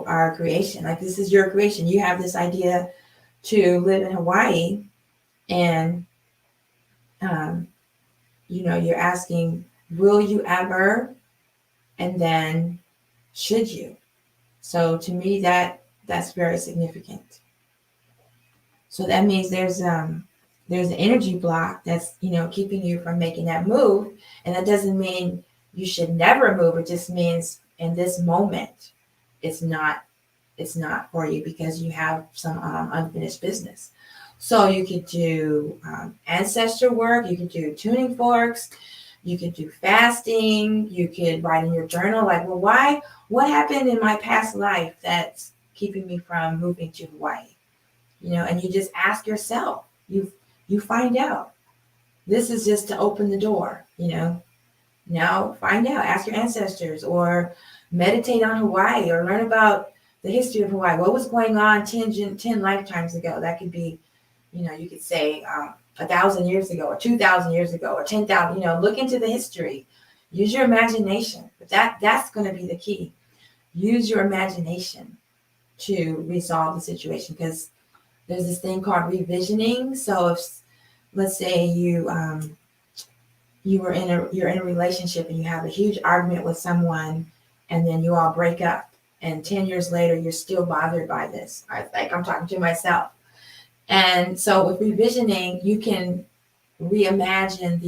our creation. Like, this is your creation. You have this idea to live in Hawaii, and you're asking, will you ever, and then should you? So to me, that's very significant. So that means there's an energy block that's keeping you from making that move, and that doesn't mean you should never move. It just means in this moment it's not for you because you have some unfinished business. So you could do ancestor work, you could do tuning forks, you could do fasting, you could write in your journal like, well, what happened in my past life that's keeping me from moving to Hawaii? And you just ask yourself, you find out. This is just to open the door, Now find out, ask your ancestors, or meditate on Hawaii, or learn about the history of Hawaii. What was going on 10 lifetimes ago? That could be, you could say 1,000 years ago, or 2,000 years ago, or 10,000, look into the history. Use your imagination. But that's going to be the key. Use your imagination to resolve the situation, because there's this thing called revisioning. So if, let's say you're in a relationship and you have a huge argument with someone, and then you all break up, and 10 years later you're still bothered by this. I'm talking to myself. And so with revisioning, you can reimagine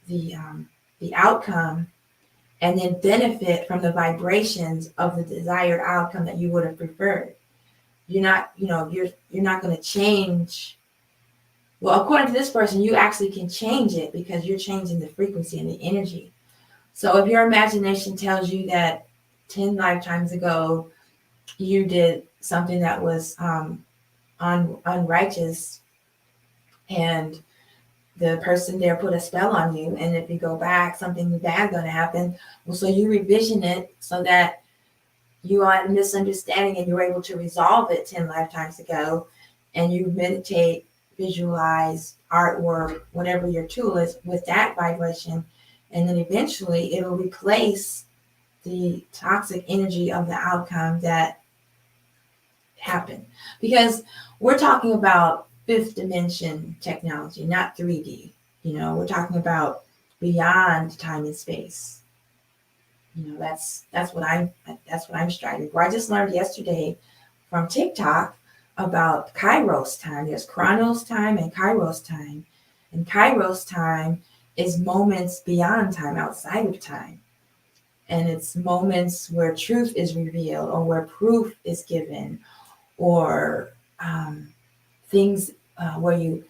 the outcome, and then benefit from the vibrations of the desired outcome that you would have preferred. You're not going to change. Well, according to this person, you actually can change it because you're changing the frequency and the energy. So if your imagination tells you that 10 lifetimes ago you did something that was unrighteous, and the person there put a spell on you, and if you go back, something bad going to happen. Well, so you revision it so that you are a misunderstanding and you're able to resolve it 10 lifetimes ago, and you meditate, visualize, artwork, whatever your tool is, with that vibration, and then eventually it'll replace the toxic energy of the outcome that happened. Because we're talking about fifth dimension technology, not 3D. We're talking about beyond time and space. That's what I'm striving for. I just learned yesterday from TikTok about Kairos time. There's Chronos time and Kairos time. And Kairos time is moments beyond time, outside of time. And it's moments where truth is revealed or where proof is given, or things where you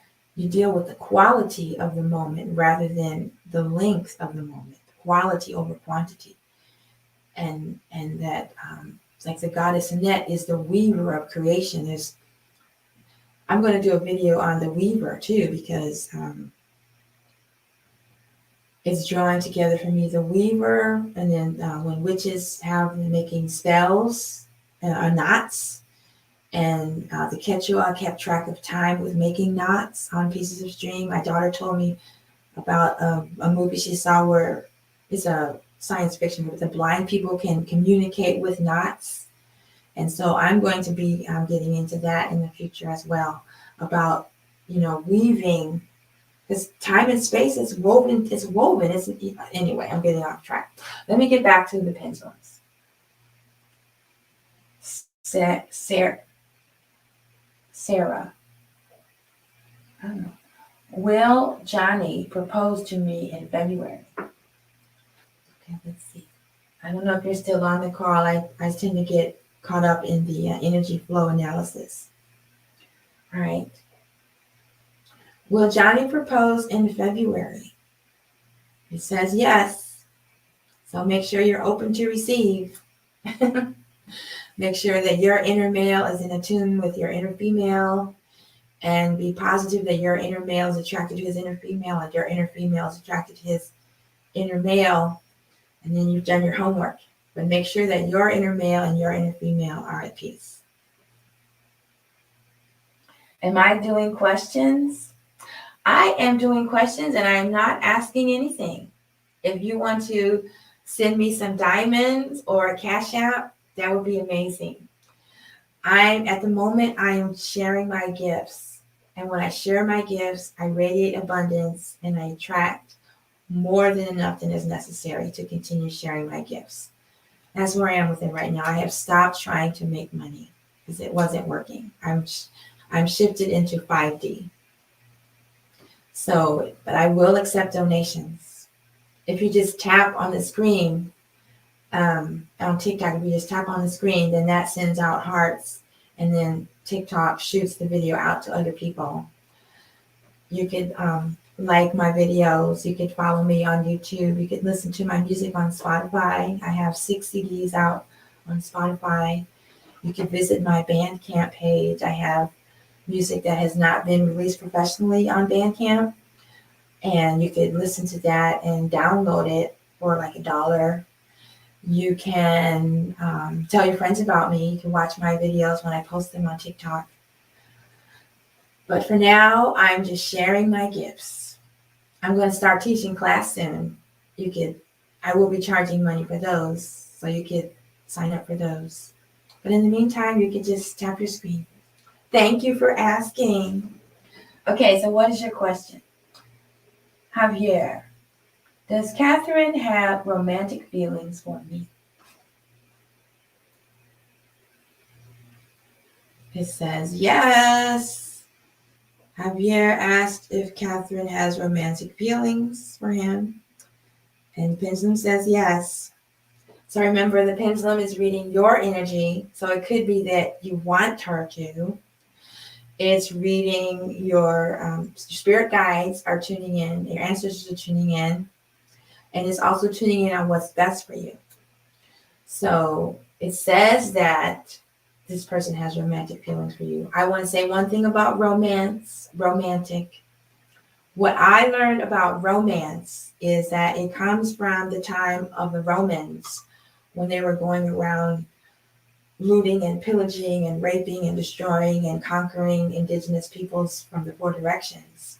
deal with the quality of the moment rather than the length of the moment, quality over quantity. And that like the goddess Annette is the weaver of creation. I'm going to do a video on the weaver too, because it's drawing together for me the weaver, and then when witches have making spells, knots, and the Quechua kept track of time with making knots on pieces of string. My daughter told me about a movie she saw where it's a science fiction, but the blind people can communicate with knots. And so I'm going to be getting into that in the future as well, about weaving, because time and space is woven. Anyway, I'm getting off track. Let me get back to the pendulums. Sarah, I don't know. Will Johnny propose to me in February? Okay, let's see. I don't know if you're still on the call. I tend to get caught up in the energy flow analysis. All right. Will Johnny propose in February? It says yes. So make sure you're open to receive. Make sure that your inner male is in attune with your inner female, and be positive that your inner male is attracted to his inner female and your inner female is attracted to his inner male. And then you've done your homework. But make sure that your inner male and your inner female are at peace. Am I doing questions? I am doing questions, and I am not asking anything. If you want to send me some diamonds or a cash app, that would be amazing. At the moment, I am sharing my gifts. And when I share my gifts, I radiate abundance and I attract more than enough than is necessary to continue sharing my gifts. That's where I am with it right now. I have stopped trying to make money because it wasn't working. I'm shifted into 5D. So, but I will accept donations. If you just tap on the screen, on TikTok, if you just tap on the screen, then that sends out hearts, and then TikTok shoots the video out to other people. You could like my videos. You could follow me on YouTube. You could listen to my music on Spotify. I have 6 CDs out on Spotify. You could visit my Bandcamp page. I have music that has not been released professionally on Bandcamp, and you could listen to that and download it for like $1. You can tell your friends about me. You can watch my videos when I post them on TikTok. But for now, I'm just sharing my gifts. I'm going to start teaching class soon. I will be charging money for those, so you could sign up for those. But in the meantime, you can just tap your screen. Thank you for asking. Okay, so what is your question? Javier, does Catherine have romantic feelings for me? It says yes. Javier asked if Catherine has romantic feelings for him. And Pendulum says yes. So remember, the pendulum is reading your energy. So it could be that you want her to. It's reading your spirit guides are tuning in. Your ancestors are tuning in. And it's also tuning in on what's best for you. So it says that this person has romantic feelings for you. I want to say one thing about romantic. What I learned about romance is that it comes from the time of the Romans, when they were going around looting and pillaging and raping and destroying and conquering indigenous peoples from the 4 directions.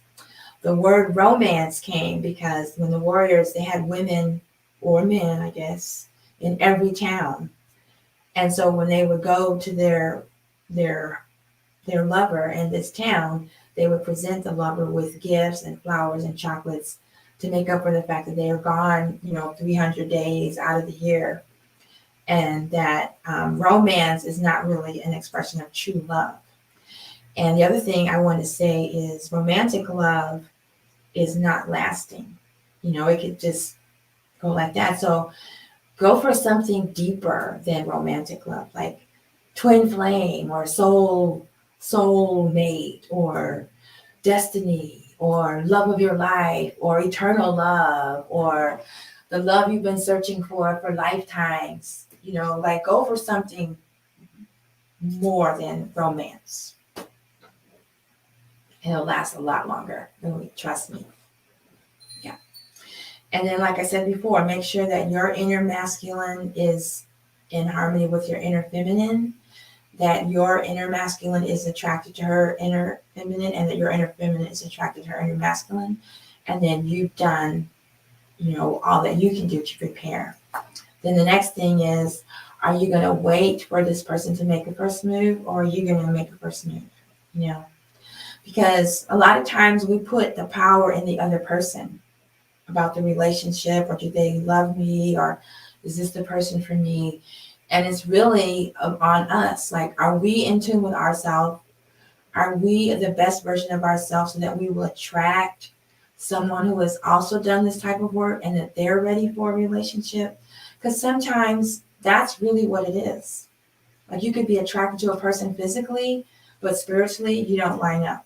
The word romance came because when the warriors, they had women or men, I guess, in every town. And so when they would go to their lover in this town, they would present the lover with gifts and flowers and chocolates to make up for the fact that they are gone, 300 days out of the year. And that romance is not really an expression of true love. And the other thing I want to say is romantic love is not lasting. It could just go like that. So go for something deeper than romantic love, like twin flame or soul mate or destiny or love of your life or eternal love or the love you've been searching for lifetimes. Like go for something more than romance. And it'll last a lot longer. Really, trust me. Yeah. And then, like I said before, make sure that your inner masculine is in harmony with your inner feminine, that your inner masculine is attracted to her inner feminine, and that your inner feminine is attracted to her inner masculine. And then you've done, all that you can do to prepare. Then the next thing is, are you going to wait for this person to make a first move, or are you going to make a first move? Because a lot of times we put the power in the other person about the relationship, or do they love me, or is this the person for me? And it's really on us. Like, are we in tune with ourselves? Are we the best version of ourselves so that we will attract someone who has also done this type of work and that they're ready for a relationship? Because sometimes that's really what it is. Like, you could be attracted to a person physically, but spiritually you don't line up.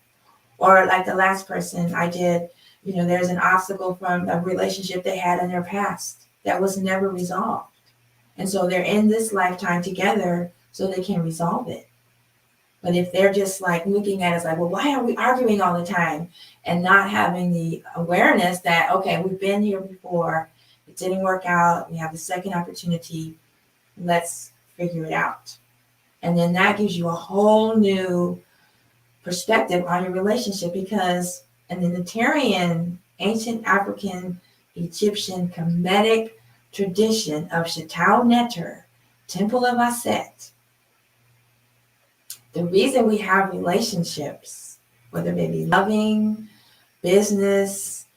Or like the last person I did, there's an obstacle from a relationship they had in their past that was never resolved. And so they're in this lifetime together so they can resolve it. But if they're just like looking at us like, well, why are we arguing all the time? And not having the awareness that, okay, we've been here before, it didn't work out, we have the second opportunity, let's figure it out. And then that gives you a whole new perspective on your relationship, because in the Netarian, ancient African, Egyptian, Kemetic tradition of Shatau Neter, Temple of Aset, the reason we have relationships, whether they be loving, business,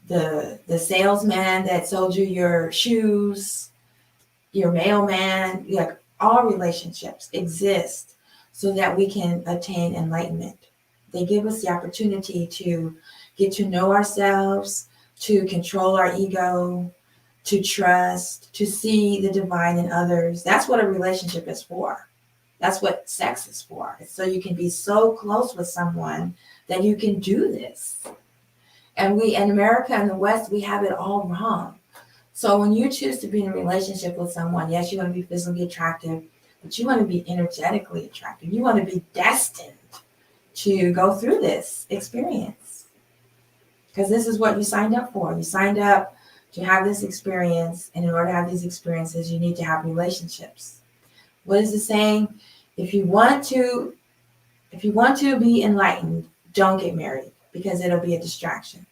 the salesman that sold you your shoes, your mailman, like all relationships exist so that we can attain enlightenment. They give us the opportunity to get to know ourselves, to control our ego, to trust, to see the divine in others. That's what a relationship is for. That's what sex is for. It's so you can be so close with someone that you can do this. And we in America and the West, we have it all wrong. So when you choose to be in a relationship with someone, yes, you want to be physically attractive, but you want to be energetically attractive. You want to be destined to go through this experience, because this is what you signed up for. You signed up to have this experience, and in order to have these experiences, you need to have relationships. What is the saying? If you want to be enlightened, don't get married, because it'll be a distraction.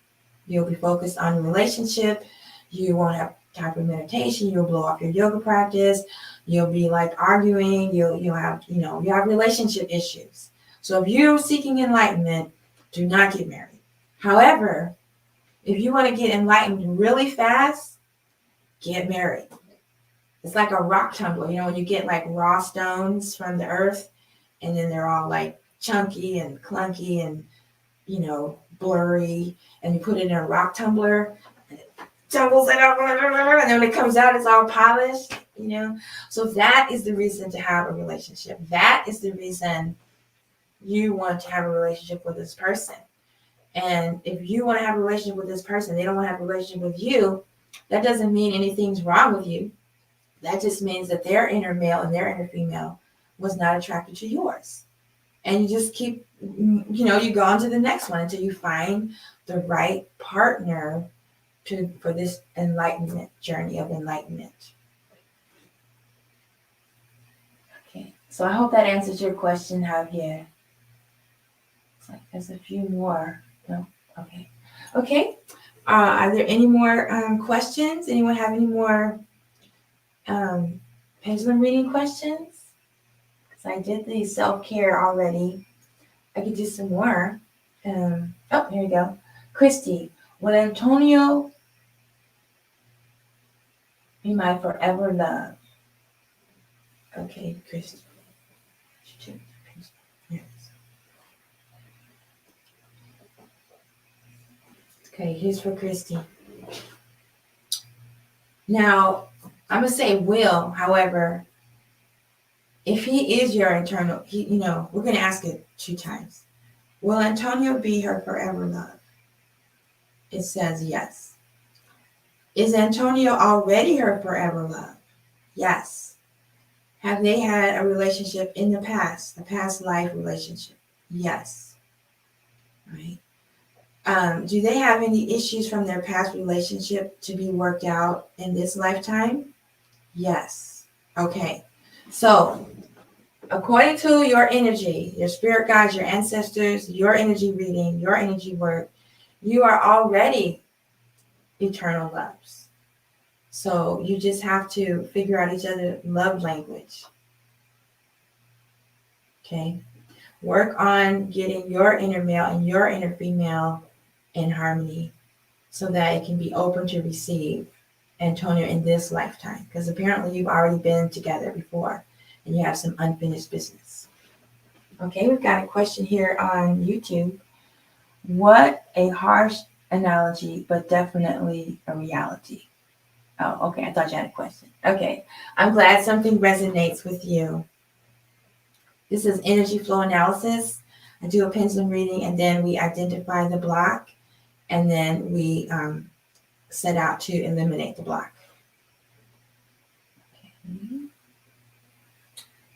You'll be focused on your relationship. You won't have time for meditation. You'll blow off your yoga practice. You'll be like arguing. You'll have, you have relationship issues. So if you're seeking enlightenment, do not get married. However, if you want to get enlightened really fast, get married. It's like a rock tumbler. When you get like raw stones from the earth, and then they're all like chunky and clunky and, blurry, and you put it in a rock tumbler, and it tumbles it up, and then when it comes out, it's all polished, So that is the reason to have a relationship. That is the reason you want to have a relationship with this person. And if you want to have a relationship with this person, they don't want to have a relationship with you, that doesn't mean anything's wrong with you. That just means that their inner male and their inner female was not attracted to yours. And you just keep, you go on to the next one until you find the right partner for this enlightenment journey of enlightenment. Okay, so I hope that answers your question, Javier. It's like there's a few more. No? Okay. Are there any more questions? Anyone have any more pendulum reading questions? Because I did the self-care already. I could do some more. Here you go. Christy, will Antonio be my forever love? Okay, Christy. Yes. Okay, here's for Christy. Now, I'm going to say will, however, if he is your eternal, we're going to ask it 2 times. Will Antonio be her forever love? It says yes. Is Antonio already her forever love? Yes. Have they had a relationship in the past, a past life relationship? Yes. Right. Do they have any issues from their past relationship to be worked out in this lifetime? Yes. Okay. So, according to your energy, your spirit guides, your ancestors, your energy reading, your energy work, you are already eternal loves. So you just have to figure out each other's love language. Okay. Work on getting your inner male and your inner female in harmony so that it can be open to receive Antonio in this lifetime. Because apparently you've already been together before and you have some unfinished business. Okay, we've got a question here on YouTube. What a harsh analogy, but definitely a reality. Oh, okay. I thought you had a question. Okay. I'm glad something resonates with you. This is energy flow analysis. I do a pendulum reading and then we identify the block and then we set out to eliminate the block. Okay.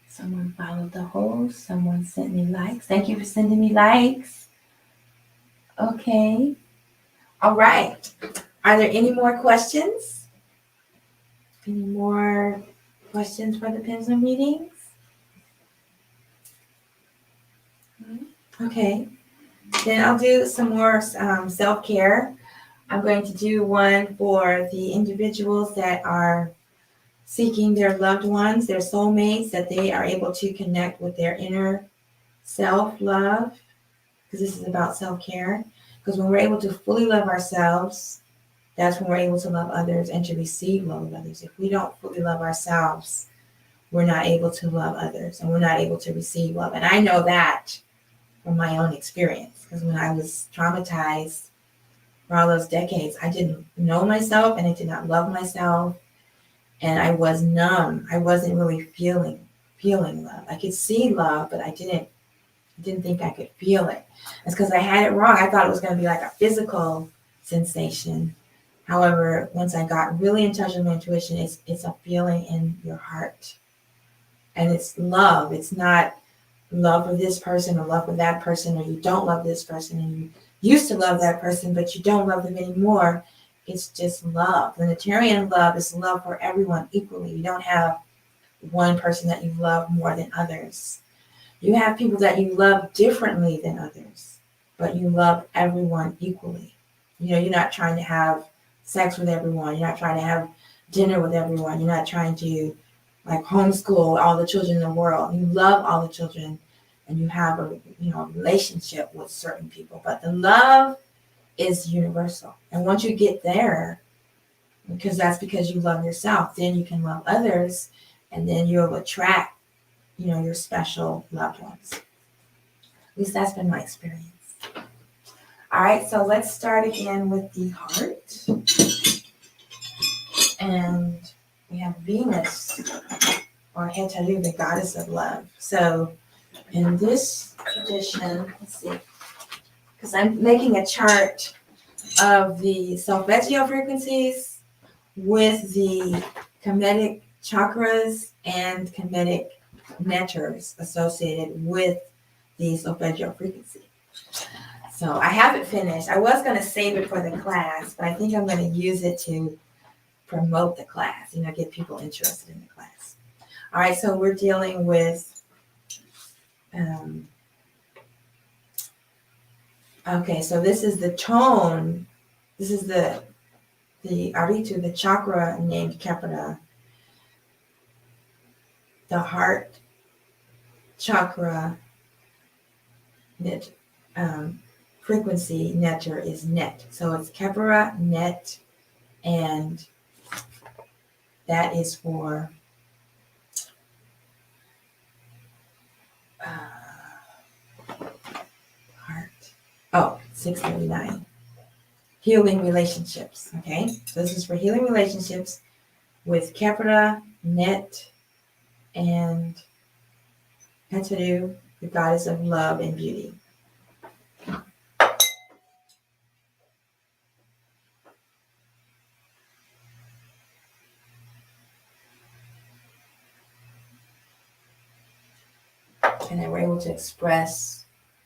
Someone followed the host. Someone sent me likes. Thank you for sending me likes. Okay. All right. Are there any more questions? Any more questions for the pendulum readings? Okay. Then I'll do some more self-care. I'm going to do one for the individuals that are seeking their loved ones, their soulmates, that they are able to connect with their inner self-love, because this is about self-care. Because when we're able to fully love ourselves, that's when we're able to love others and to receive love of others. If we don't fully love ourselves, we're not able to love others and we're not able to receive love. And I know that from my own experience, because when I was traumatized for all those decades, I didn't know myself and I did not love myself. And I was numb. I wasn't really feeling love. I could see love, but I didn't think I could feel it. It's because I had it wrong. I thought it was going to be like a physical sensation. However, once I got really in touch with my intuition, it's a feeling in your heart. And it's love. It's not love for this person or love for that person, or you don't love this person and you used to love that person, but you don't love them anymore. It's just love. Unitarian love is love for everyone equally. You don't have one person that you love more than others. You have people that you love differently than others, but you love everyone equally. You're not trying to have sex with everyone. You're not trying to have dinner with everyone. You're not trying to homeschool all the children in the world. You love all the children and you have a relationship with certain people, but the love is universal. And once you get there, because you love yourself, then you can love others and then you'll attract, your special loved ones. At least that's been my experience. All right, so let's start again with the heart. And we have Venus, or Hetaru, the goddess of love. So in this tradition, let's see, because I'm making a chart of the solfeggio frequencies with the Kemetic chakras and Kemetic neters associated with the solfeggio frequency. So I haven't finished. I was going to save it for the class, but I think I'm going to use it to promote the class, get people interested in the class. All right, so we're dealing with, okay, so this is the tone. This is the Aritu, the chakra named Kepara. The heart chakra that frequency nectar is net. So it's Kepra net, and that is for heart. Oh, 639. Healing relationships. Okay, so this is for healing relationships with Kepra net and Heteru, the goddess of love and beauty. And then we're able to express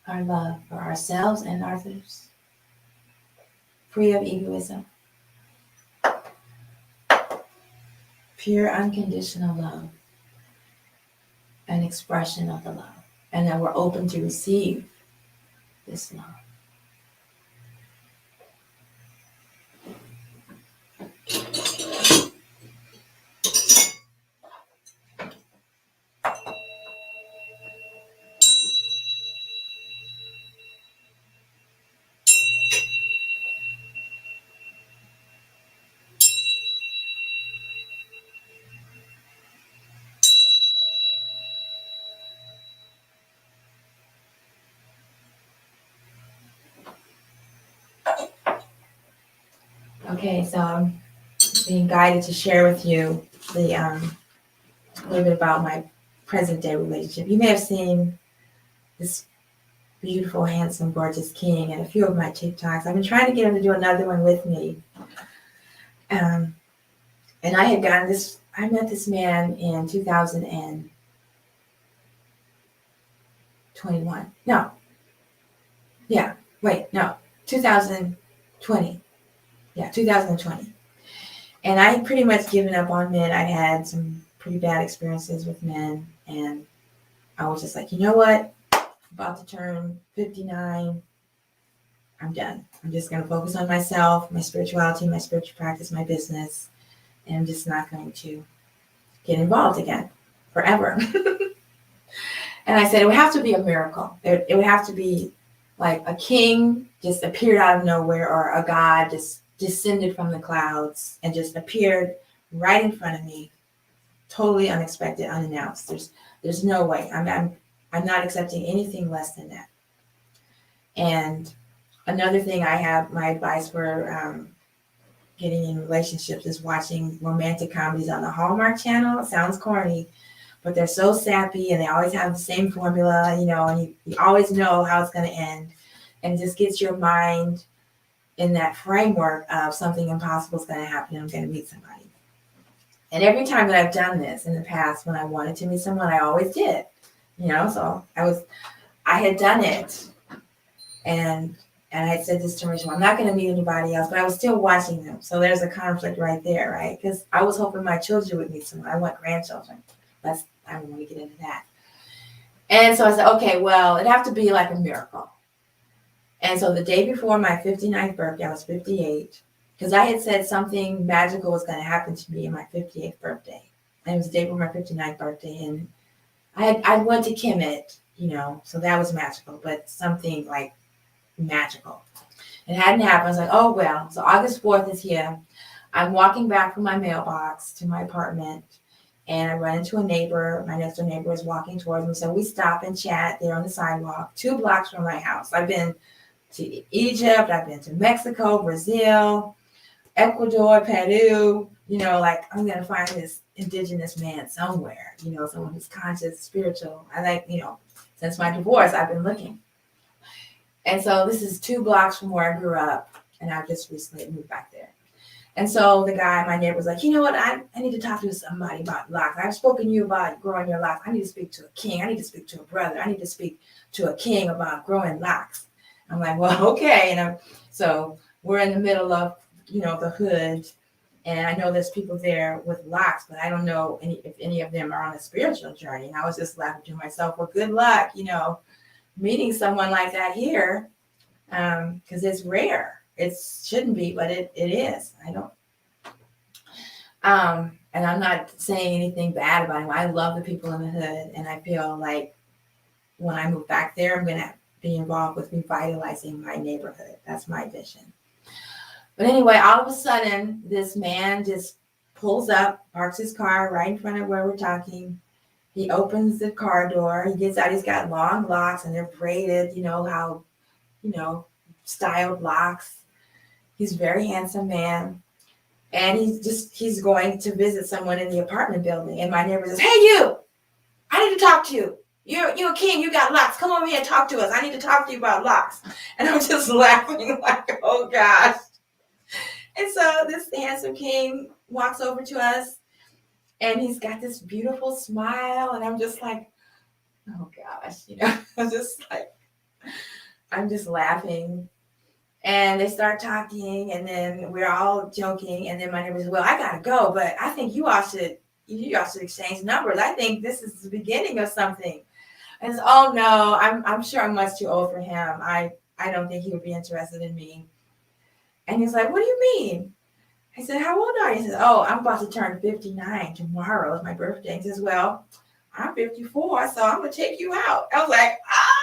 our love for ourselves and others, free of egoism, pure unconditional love, an expression of the love. And then we're open to receive this love. Okay, so I'm being guided to share with you the a little bit about my present day relationship. You may have seen this beautiful, handsome, gorgeous king in a few of my TikToks. I've been trying to get him to do another one with me. And I had gotten this, I met this man in 2021. No. Yeah. Wait, no. 2020. Yeah, 2020. And I had pretty much given up on men. I had some pretty bad experiences with men. And I was just like, you know what? I'm about to turn 59. I'm done. I'm just going to focus on myself, my spirituality, my spiritual practice, my business. And I'm just not going to get involved again forever. And I said, it would have to be a miracle. It would have to be like a king just appeared out of nowhere, or a god just descended from the clouds and just appeared right in front of me, totally unexpected, unannounced. There's no way. I'm not accepting anything less than that. And another thing I have, my advice for getting in relationships is watching romantic comedies on the Hallmark Channel. It sounds corny, but they're so sappy and they always have the same formula, you know, and you always know how it's going to end. And it just gets your mind in that framework of something impossible is going to happen and I'm going to meet somebody. And every time that I've done this in the past, when I wanted to meet someone, I always did, you know, so I had done it. And I had said this to Rachel, I'm not going to meet anybody else, but I was still watching them. So there's a conflict right there, right? Because I was hoping my children would meet someone. I want grandchildren. I don't want to get into that. And so I said, okay, well, it'd have to be like a miracle. And so the day before my 59th birthday, I was 58, because I had said something magical was going to happen to me on my 58th birthday. And it was the day before my 59th birthday. And I went to Kemet, you know, so that was magical, but something like magical. It hadn't happened. I was like, oh, well. So August 4th is here. I'm walking back from my mailbox to my apartment, and I run into a neighbor. My next door neighbor is walking towards me. So we stop and chat there on the sidewalk, 2 blocks from my house. I've been to Egypt. I've been to Mexico, Brazil, Ecuador, Peru. You know, like, I'm going to find this indigenous man somewhere, you know, someone who's conscious, spiritual. I like, you know, since my divorce, I've been looking. And so this is 2 blocks from where I grew up, and I've just recently moved back there. And so the guy, my neighbor, was like, you know what? I need to talk to somebody about locks. I've spoken to you about growing your locks. I need to speak to a king. I need to speak to a brother. I need to speak to a king about growing locks. I'm like, well, okay. And so we're in the middle of, you know, the hood. And I know there's people there with locks, but I don't know if any of them are on a spiritual journey. And I was just laughing to myself, well, good luck, you know, meeting someone like that here, because it's rare. It shouldn't be, but it is. I don't. And I'm not saying anything bad about him. I love the people in the hood, and I feel like when I move back there, I'm gonna be involved with revitalizing my neighborhood. That's my vision. But anyway, all of a sudden, this man just pulls up, parks his car right in front of where we're talking. He opens the car door. He gets out. He's got long locks, and they're braided, how, styled locks. He's a very handsome man. And he's going to visit someone in the apartment building. And my neighbor says, "Hey, you, I need to talk to you. You're a king. You got locks. Come over here and talk to us. I need to talk to you about locks." And I'm just laughing like, oh gosh. And so this handsome king walks over to us, and he's got this beautiful smile. And I'm just like, oh gosh, I'm just laughing. And they start talking, and then we're all joking. And then my neighbor says, "Well, I gotta go, but I think you all should exchange numbers. I think this is the beginning of something." And I said, "Oh no, I'm sure I'm much too old for him. I don't think he would be interested in me." And he's like, "What do you mean?" I said, "How old are you?" He says, "Oh, I'm about to turn 59 tomorrow. It's my birthday." He says, "Well, I'm 54, so I'm gonna take you out." I was like, ah.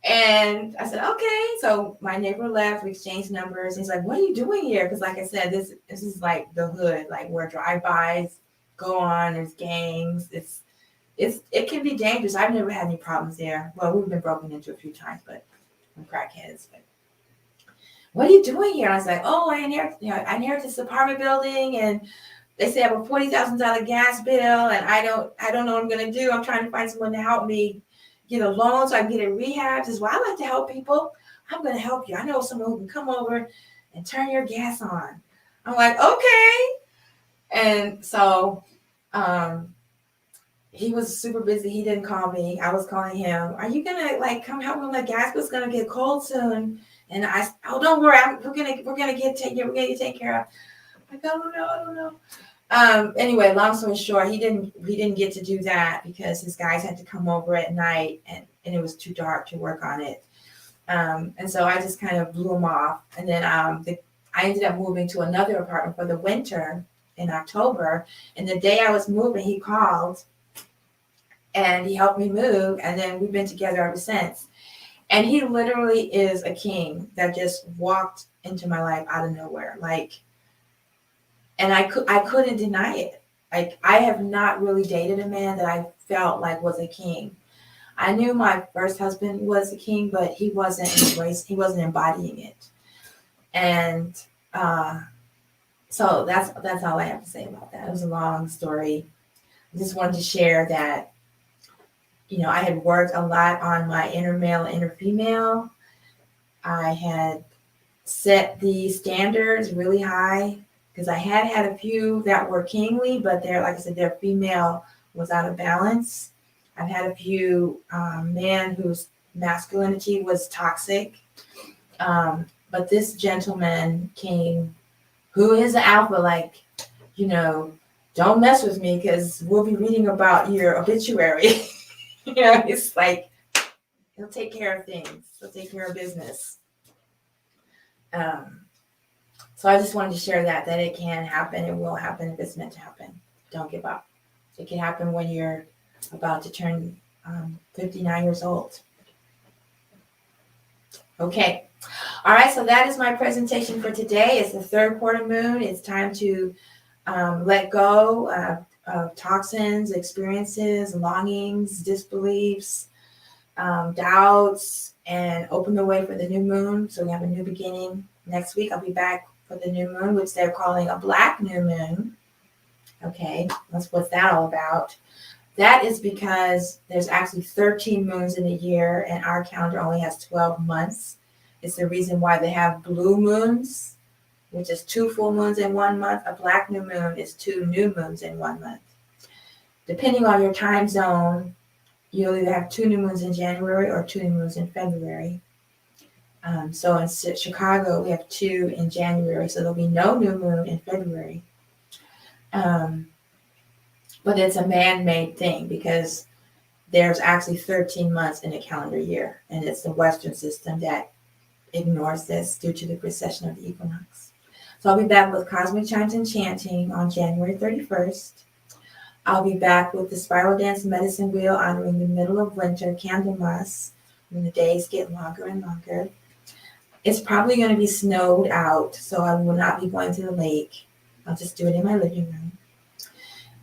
And I said, "Okay." So my neighbor left. We exchanged numbers. He's like, "What are you doing here?" Because like I said, this is like the hood, like where drive-bys go on. There's gangs. It can be dangerous. I've never had any problems there. Well, we've been broken into a few times, but I'm crackheads. But what are you doing here? And I was like, "Oh, I inherited this apartment building, and they say I have a $40,000 gas bill, and I don't know what I'm gonna do. I'm trying to find someone to help me get a loan so I can get it rehabbed." He says, "Well, I like to help people. I'm gonna help you. I know someone who can come over and turn your gas on." I'm like, "Okay." And so he was super busy. He didn't call me. I was calling him. "Are you gonna come help me? My gas bill's gonna get cold soon." And "Oh, don't worry. We're gonna get taken care of." Like, "I don't know. Anyway, long story short, he didn't get to do that because his guys had to come over at night, and it was too dark to work on it. And so I just kind of blew him off. And then I ended up moving to another apartment for the winter in October. And the day I was moving, he called and he helped me move. And then we've been together ever since. And he literally is a king that just walked into my life out of nowhere. And I couldn't deny it. Like, I have not really dated a man that I felt like was a king. I knew my first husband was a king, but he wasn't embodying it. And so that's all I have to say about that. It was a long story. I just wanted to share that, I had worked a lot on my inner male, inner female. I had set the standards really high, because I had a few that were kingly, but like I said, their female was out of balance. I've had a few men whose masculinity was toxic. But this gentleman king, who is an alpha, don't mess with me because we'll be reading about your obituary. It's like, he'll take care of things. He'll take care of business. So I just wanted to share that it can happen. It will happen if it's meant to happen. Don't give up. It can happen when you're about to turn 59 years old. Okay. All right. So that is my presentation for today. It's the third quarter moon. It's time to let go of toxins, experiences, longings, disbeliefs, doubts, and open the way for the new moon. So we have a new beginning. Next week, I'll be back for the new moon, which they're calling a black new moon. Okay, what's that all about? That is because there's actually 13 moons in a year, and our calendar only has 12 months. It's the reason why they have blue moons, which is 2 full moons in 1 month. A black new moon is 2 new moons in 1 month. Depending on your time zone, you'll either have 2 new moons in January or 2 new moons in February. So in Chicago, we have 2 in January, so there'll be no new moon in February. But it's a man-made thing because there's actually 13 months in a calendar year, and it's the Western system that ignores this due to the precession of the equinox. So I'll be back with Cosmic Chimes and Chanting on January 31st. I'll be back with the Spiral Dance Medicine Wheel honoring the middle of winter Candlemas when the days get longer and longer. It's probably going to be snowed out, so I will not be going to the lake. I'll just do it in my living room.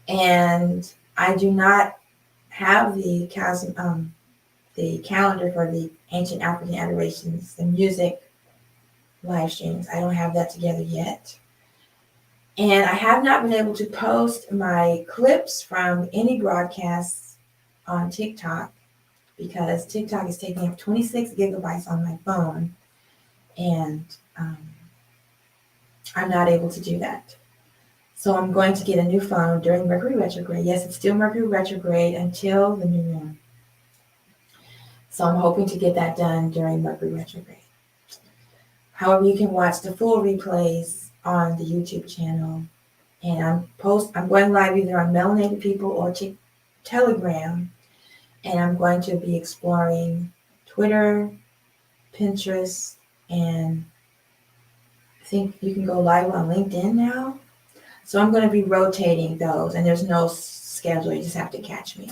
And I do not have the calendar for the Ancient African Adorations, the music live streams. I don't have that together yet. And I have not been able to post my clips from any broadcasts on TikTok because TikTok is taking up 26 gigabytes on my phone. And I'm not able to do that. So I'm going to get a new phone during Mercury retrograde. Yes, it's still Mercury retrograde until the new moon. So I'm hoping to get that done during Mercury retrograde. However, you can watch the full replays on the YouTube channel. And I'm going live either on Melanated People or Telegram. And I'm going to be exploring Twitter, Pinterest, and I think you can go live on LinkedIn now. So I'm going to be rotating those, and there's no schedule. You just have to catch me.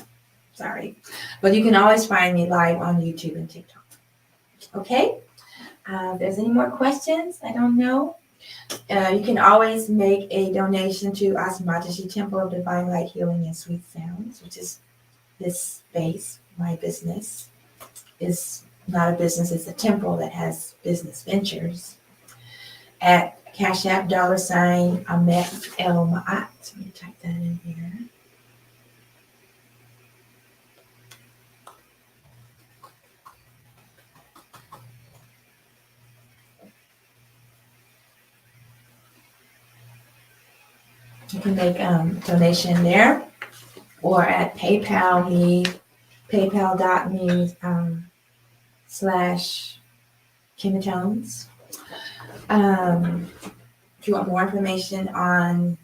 Sorry. But you can always find me live on YouTube and TikTok. Okay? If there's any more questions, I don't know. You can always make a donation to Asmatashi Temple of Divine Light Healing and Sweet Sounds, which is this space. My business is not a business, it's a temple that has business ventures. At Cash App $ Amet El Ma'at. Let me type that in here. You can make donation there, or at PayPal me, paypal.me/Kimatones. If you want more information on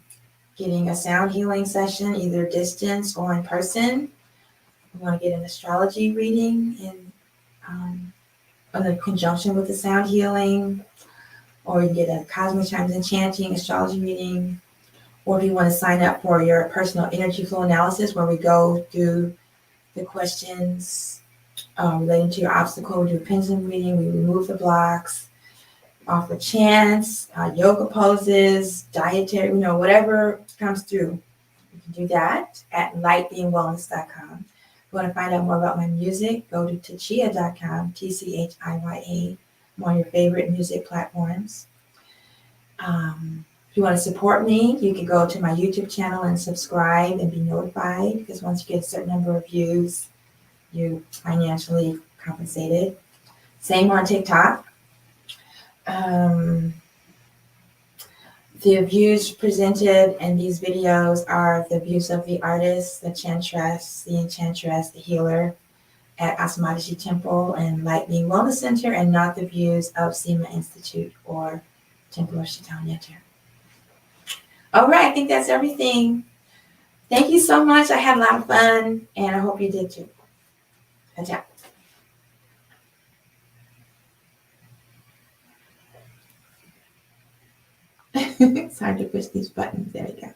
getting a sound healing session, either distance or in person, you want to get an astrology reading in the conjunction with the sound healing, or you get a cosmic chimes and chanting astrology reading, or if you want to sign up for your personal energy flow analysis, where we go through the questions relating to your obstacle, we do a pendulum reading, we remove the blocks, offer chants, yoga poses, dietary, whatever comes through. You can do that at lightbeingwellness.com. If you want to find out more about my music, go to tachia.com, TCHIYA. I'm on your favorite music platforms. If you want to support me, you can go to my YouTube channel and subscribe and be notified, because once you get a certain number of views, you're financially compensated. Same on TikTok. The views presented in these videos are the views of the artist, the chantress, the enchantress, the healer at Asmatashi Temple and Light Being Wellness Center, and not the views of Sema Institute or Temple of Chaitanya. All right, I think that's everything. Thank you so much. I had a lot of fun, and I hope you did too. Attack. It's hard to push these buttons. There we go.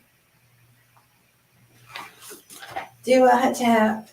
Do a tap.